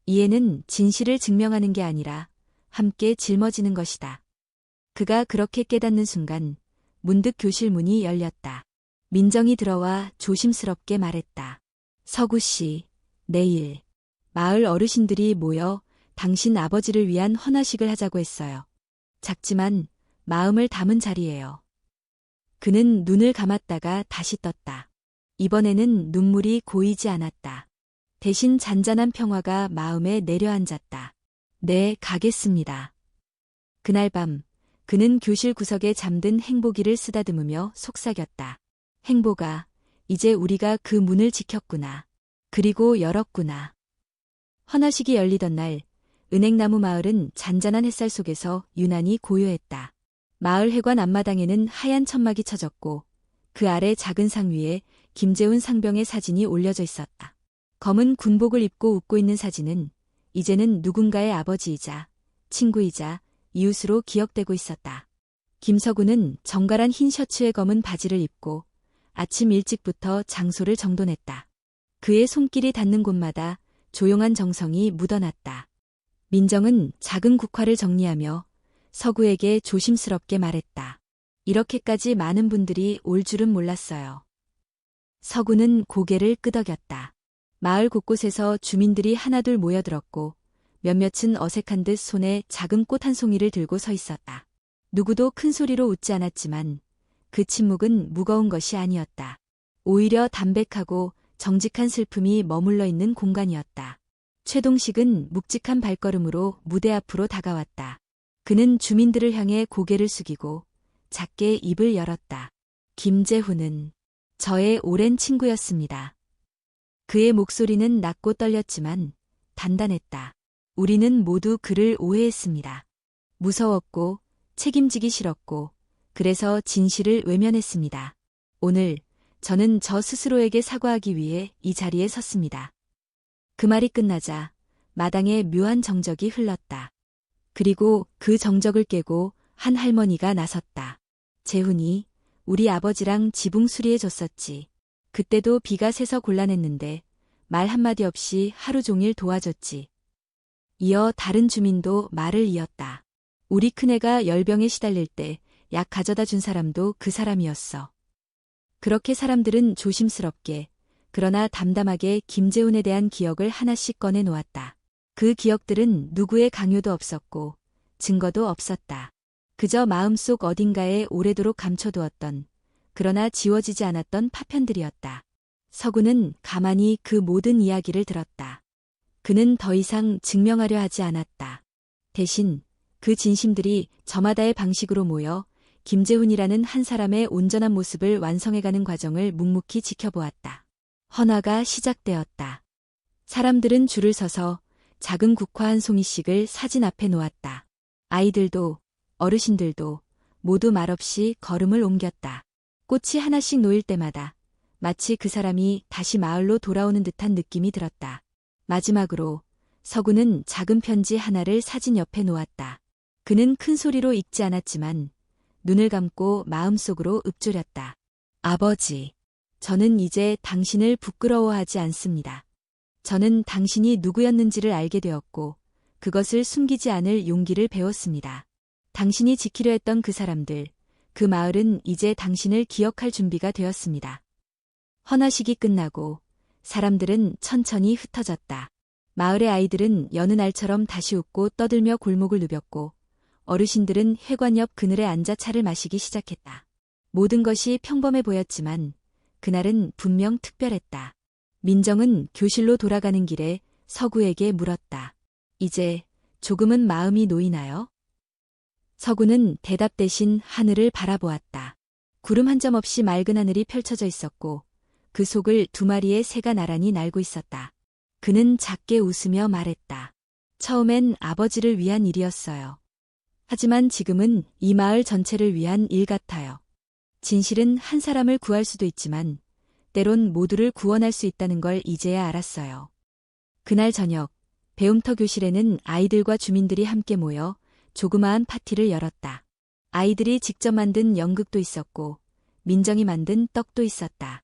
이해는 진실을 증명하는 게 아니라 함께 짊어지는 것이다. 그가 그렇게 깨닫는 순간 문득 교실 문이 열렸다. 민정이 들어와 조심스럽게 말했다. 서구 씨, 내일 마을 어르신들이 모여 당신 아버지를 위한 헌화식을 하자고 했어요. 작지만 마음을 담은 자리예요. 그는 눈을 감았다가 다시 떴다. 이번에는 눈물이 고이지 않았다. 대신 잔잔한 평화가 마음에 내려앉았다. 네, 가겠습니다. 그날 밤 그는 교실 구석에 잠든 행복이를 쓰다듬으며 속삭였다. 행복아, 이제 우리가 그 문을 지켰구나. 그리고 열었구나. 헌화식이 열리던 날 은행나무 마을은 잔잔한 햇살 속에서 유난히 고요했다. 마을 회관 앞마당에는 하얀 천막이 쳐졌고 그 아래 작은 상 위에 김재훈 상병의 사진이 올려져 있었다. 검은 군복을 입고 웃고 있는 사진은 이제는 누군가의 아버지이자 친구이자 이웃으로 기억되고 있었다. 김서구는 정갈한 흰 셔츠에 검은 바지를 입고 아침 일찍부터 장소를 정돈했다. 그의 손길이 닿는 곳마다 조용한 정성이 묻어났다. 민정은 작은 국화를 정리하며 서구에게 조심스럽게 말했다. 이렇게까지 많은 분들이 올 줄은 몰랐어요. 서구는 고개를 끄덕였다. 마을 곳곳에서 주민들이 하나둘 모여들었고 몇몇은 어색한 듯 손에 작은 꽃 한 송이를 들고 서 있었다. 누구도 큰 소리로 웃지 않았지만 그 침묵은 무거운 것이 아니었다. 오히려 담백하고 정직한 슬픔이 머물러 있는 공간이었다. 최동식은 묵직한 발걸음으로 무대 앞으로 다가왔다. 그는 주민들을 향해 고개를 숙이고 작게 입을 열었다. 김재훈은 저의 오랜 친구였습니다. 그의 목소리는 낮고 떨렸지만 단단했다. 우리는 모두 그를 오해했습니다. 무서웠고 책임지기 싫었고 그래서 진실을 외면했습니다. 오늘 저는 저 스스로에게 사과하기 위해 이 자리에 섰습니다. 그 말이 끝나자 마당에 묘한 정적이 흘렀다. 그리고 그 정적을 깨고 한 할머니가 나섰다. 재훈이 우리 아버지랑 지붕 수리해줬었지. 그때도 비가 새서 곤란했는데 말 한마디 없이 하루 종일 도와줬지. 이어 다른 주민도 말을 이었다. 우리 큰애가 열병에 시달릴 때 약 가져다 준 사람도 그 사람이었어. 그렇게 사람들은 조심스럽게 그러나 담담하게 김재훈에 대한 기억을 하나씩 꺼내 놓았다. 그 기억들은 누구의 강요도 없었고 증거도 없었다. 그저 마음속 어딘가에 오래도록 감춰두었던 그러나 지워지지 않았던 파편들이었다. 서구는 가만히 그 모든 이야기를 들었다. 그는 더 이상 증명하려 하지 않았다. 대신 그 진심들이 저마다의 방식으로 모여 김재훈이라는 한 사람의 온전한 모습을 완성해가는 과정을 묵묵히 지켜보았다. 헌화가 시작되었다. 사람들은 줄을 서서 작은 국화 한 송이씩을 사진 앞에 놓았다. 아이들도 어르신들도 모두 말없이 걸음을 옮겼다. 꽃이 하나씩 놓일 때마다 마치 그 사람이 다시 마을로 돌아오는 듯한 느낌이 들었다. 마지막으로 서구는 작은 편지 하나를 사진 옆에 놓았다. 그는 큰 소리로 읽지 않았지만 눈을 감고 마음속으로 읊조렸다. 아버지, 저는 이제 당신을 부끄러워하지 않습니다. 저는 당신이 누구였는지를 알게 되었고 그것을 숨기지 않을 용기를 배웠습니다. 당신이 지키려 했던 그 사람들, 그 마을은 이제 당신을 기억할 준비가 되었습니다. 헌화식이 끝나고 사람들은 천천히 흩어졌다. 마을의 아이들은 여느 날처럼 다시 웃고 떠들며 골목을 누볐고 어르신들은 회관 옆 그늘에 앉아 차를 마시기 시작했다. 모든 것이 평범해 보였지만 그날은 분명 특별했다. 민정은 교실로 돌아가는 길에 서구에게 물었다. 이제 조금은 마음이 놓이나요? 서구는 대답 대신 하늘을 바라보았다. 구름 한 점 없이 맑은 하늘이 펼쳐져 있었고 그 속을 두 마리의 새가 나란히 날고 있었다. 그는 작게 웃으며 말했다. 처음엔 아버지를 위한 일이었어요. 하지만 지금은 이 마을 전체를 위한 일 같아요. 진실은 한 사람을 구할 수도 있지만 때론 모두를 구원할 수 있다는 걸 이제야 알았어요. 그날 저녁, 배움터 교실에는 아이들과 주민들이 함께 모여 조그마한 파티를 열었다. 아이들이 직접 만든 연극도 있었고 민정이 만든 떡도 있었다.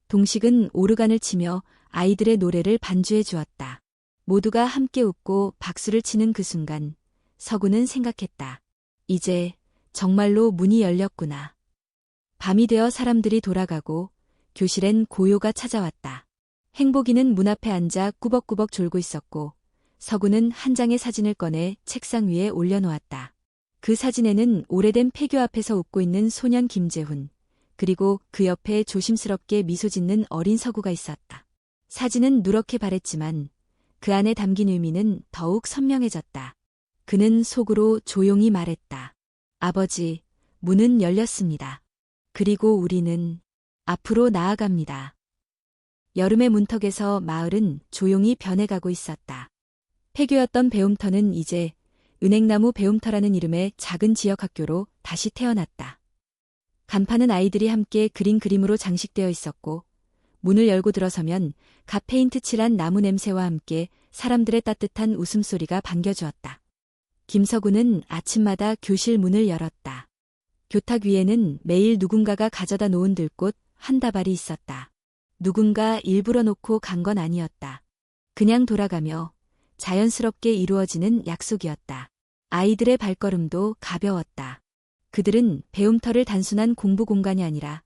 동식은 오르간을 치며 아이들의 노래를 반주해 주었다. 모두가 함께 웃고 박수를 치는 그 순간 서구는 생각했다. 이제 정말로 문이 열렸구나. 밤이 되어 사람들이 돌아가고 교실엔 고요가 찾아왔다. 행복이는 문 앞에 앉아 꾸벅꾸벅 졸고 있었고 서구는 한 장의 사진을 꺼내 책상 위에 올려놓았다. 그 사진에는 오래된 폐교 앞에서 웃고 있는 소년 김재훈, 그리고 그 옆에 조심스럽게 미소 짓는 어린 서구가 있었다. 사진은 누렇게 바랬지만 그 안에 담긴 의미는 더욱 선명해졌다. 그는 속으로 조용히 말했다. 아버지, 문은 열렸습니다. 그리고 우리는 앞으로 나아갑니다. 여름의 문턱에서 마을은 조용히 변해가고 있었다. 폐교였던 배움터는 이제 은행나무 배움터라는 이름의 작은 지역학교로 다시 태어났다. 간판은 아이들이 함께 그린 그림으로 장식되어 있었고 문을 열고 들어서면 갓 페인트 칠한 나무 냄새와 함께 사람들의 따뜻한 웃음소리가 반겨주었다. 김서구는 아침마다 교실 문을 열었다. 교탁 위에는 매일 누군가가 가져다 놓은 들꽃 한 다발이 있었다. 누군가 일부러 놓고 간 건 아니었다. 그냥 돌아가며 자연스럽게 이루어지는 약속이었다. 아이들의 발걸음도 가벼웠다. 그들은 배움터를 단순한 공부 공간이 아니라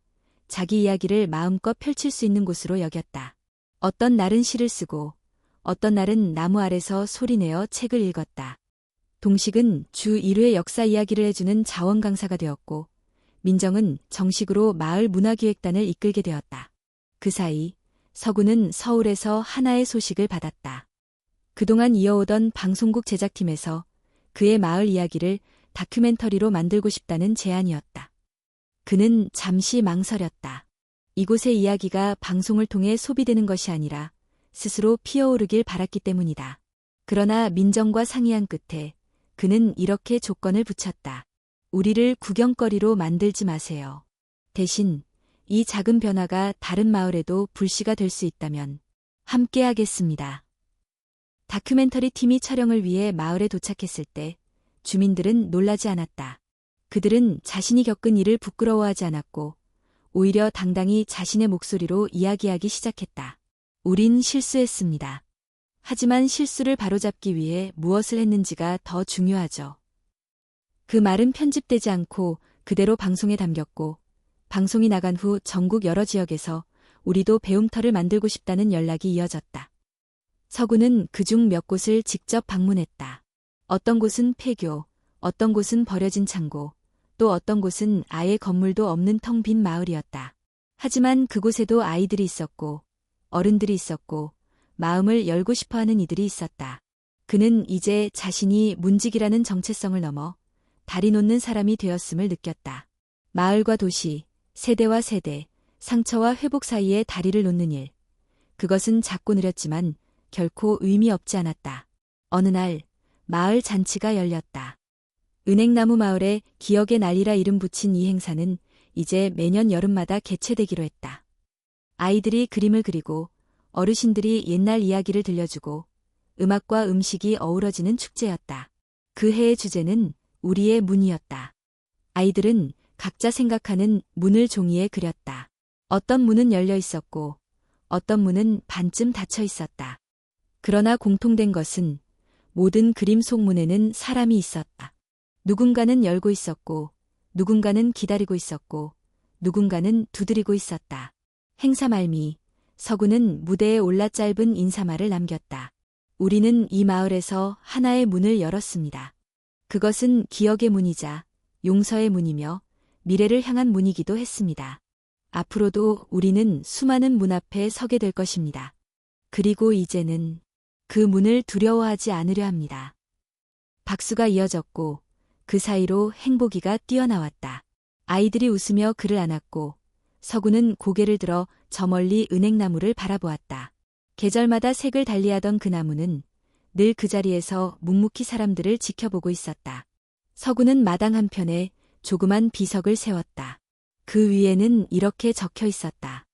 자기 이야기를 마음껏 펼칠 수 있는 곳으로 여겼다. 어떤 날은 시를 쓰고 어떤 날은 나무 아래서 소리내어 책을 읽었다. 동식은 주 1회 역사 이야기를 해주는 자원 강사가 되었고 민정은 정식으로 마을 문화기획단을 이끌게 되었다. 그 사이 서구는 서울에서 하나의 소식을 받았다. 그동안 이어오던 방송국 제작팀에서 그의 마을 이야기를 다큐멘터리로 만들고 싶다는 제안이었다. 그는 잠시 망설였다. 이곳의 이야기가 방송을 통해 소비되는 것이 아니라 스스로 피어오르길 바랐기 때문이다. 그러나 민정과 상의한 끝에 그는 이렇게 조건을 붙였다. 우리를 구경거리로 만들지 마세요. 대신 이 작은 변화가 다른 마을에도 불씨가 될 수 있다면 함께 하겠습니다. 다큐멘터리 팀이 촬영을 위해 마을에 도착했을 때 주민들은 놀라지 않았다. 그들은 자신이 겪은 일을 부끄러워하지 않았고 오히려 당당히 자신의 목소리로 이야기하기 시작했다. 우린 실수했습니다. 하지만 실수를 바로잡기 위해 무엇을 했는지가 더 중요하죠. 그 말은 편집되지 않고 그대로 방송에 담겼고 방송이 나간 후 전국 여러 지역에서 우리도 배움터를 만들고 싶다는 연락이 이어졌다. 서구는 그중 몇 곳을 직접 방문했다. 어떤 곳은 폐교, 어떤 곳은 버려진 창고, 또 어떤 곳은 아예 건물도 없는 텅 빈 마을이었다. 하지만 그곳에도 아이들이 있었고 어른들이 있었고 마음을 열고 싶어하는 이들이 있었다. 그는 이제 자신이 문직이라는 정체성을 넘어 다리 놓는 사람이 되었음을 느꼈다. 마을과 도시, 세대와 세대, 상처와 회복 사이에 다리를 놓는 일. 그것은 작고 느렸지만 결코 의미 없지 않았다. 어느 날 마을 잔치가 열렸다. 은행나무 마을에 기억의 날이라 이름 붙인 이 행사는 이제 매년 여름마다 개최되기로 했다. 아이들이 그림을 그리고 어르신들이 옛날 이야기를 들려주고 음악과 음식이 어우러지는 축제였다. 그 해의 주제는 우리의 문이었다. 아이들은 각자 생각하는 문을 종이에 그렸다. 어떤 문은 열려 있었고 어떤 문은 반쯤 닫혀 있었다. 그러나 공통된 것은 모든 그림 속 문에는 사람이 있었다. 누군가는 열고 있었고 누군가는 기다리고 있었고 누군가는 두드리고 있었다. 행사 말미 서구는 무대에 올라 짧은 인사말을 남겼다. 우리는 이 마을에서 하나의 문을 열었습니다. 그것은 기억의 문이자 용서의 문이며 미래를 향한 문이기도 했습니다. 앞으로도 우리는 수많은 문 앞에 서게 될 것입니다. 그리고 이제는 그 문을 두려워하지 않으려 합니다. 박수가 이어졌고 그 사이로 행복이가 뛰어나왔다. 아이들이 웃으며 그를 안았고 서구는 고개를 들어 저 멀리 은행나무를 바라보았다. 계절마다 색을 달리하던 그 나무는 늘 그 자리에서 묵묵히 사람들을 지켜보고 있었다. 서구는 마당 한편에 조그만 비석을 세웠다. 그 위에는 이렇게 적혀 있었다.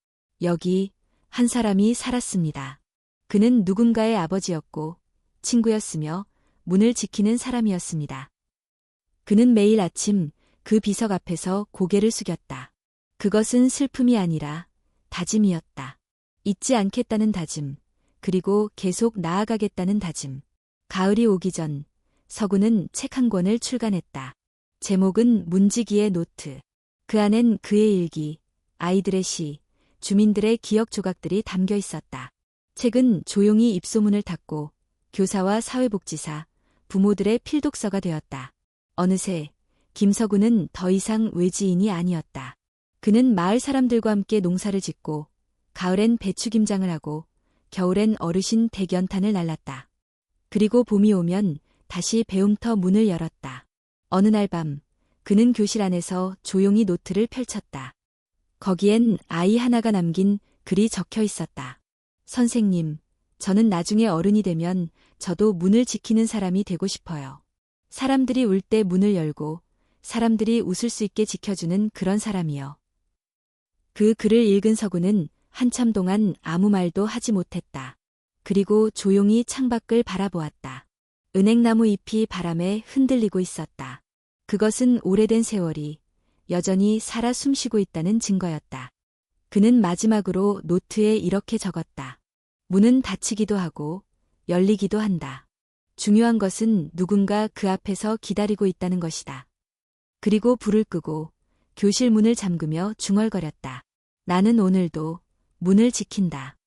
여기 한 사람이 살았습니다. 그는 누군가의 아버지였고 친구였으며 문을 지키는 사람이었습니다. 그는 매일 아침 그 비석 앞에서 고개를 숙였다. 그것은 슬픔이 아니라 다짐이었다. 잊지 않겠다는 다짐, 그리고 계속 나아가겠다는 다짐. 가을이 오기 전 서구는 책 한 권을 출간했다. 제목은 문지기의 노트. 그 안엔 그의 일기, 아이들의 시, 주민들의 기억 조각들이 담겨 있었다. 책은 조용히 입소문을 탔고 교사와 사회복지사, 부모들의 필독서가 되었다. 어느새 김서구는 더 이상 외지인이 아니었다. 그는 마을 사람들과 함께 농사를 짓고 가을엔 배추 김장을 하고 겨울엔 어르신 대견탄을 날랐다. 그리고 봄이 오면 다시 배움터 문을 열었다. 어느 날 밤 그는 교실 안에서 조용히 노트를 펼쳤다. 거기엔 아이 하나가 남긴 글이 적혀 있었다. 선생님, 저는 나중에 어른이 되면 저도 문을 지키는 사람이 되고 싶어요. 사람들이 울 때 문을 열고 사람들이 웃을 수 있게 지켜주는 그런 사람이요. 그 글을 읽은 서구는 한참 동안 아무 말도 하지 못했다. 그리고 조용히 창밖을 바라보았다. 은행나무 잎이 바람에 흔들리고 있었다. 그것은 오래된 세월이 여전히 살아 숨쉬고 있다는 증거였다. 그는 마지막으로 노트에 이렇게 적었다. 문은 닫히기도 하고 열리기도 한다. 중요한 것은 누군가 그 앞에서 기다리고 있다는 것이다. 그리고 불을 끄고 교실 문을 잠그며 중얼거렸다. 나는 오늘도 문을 지킨다.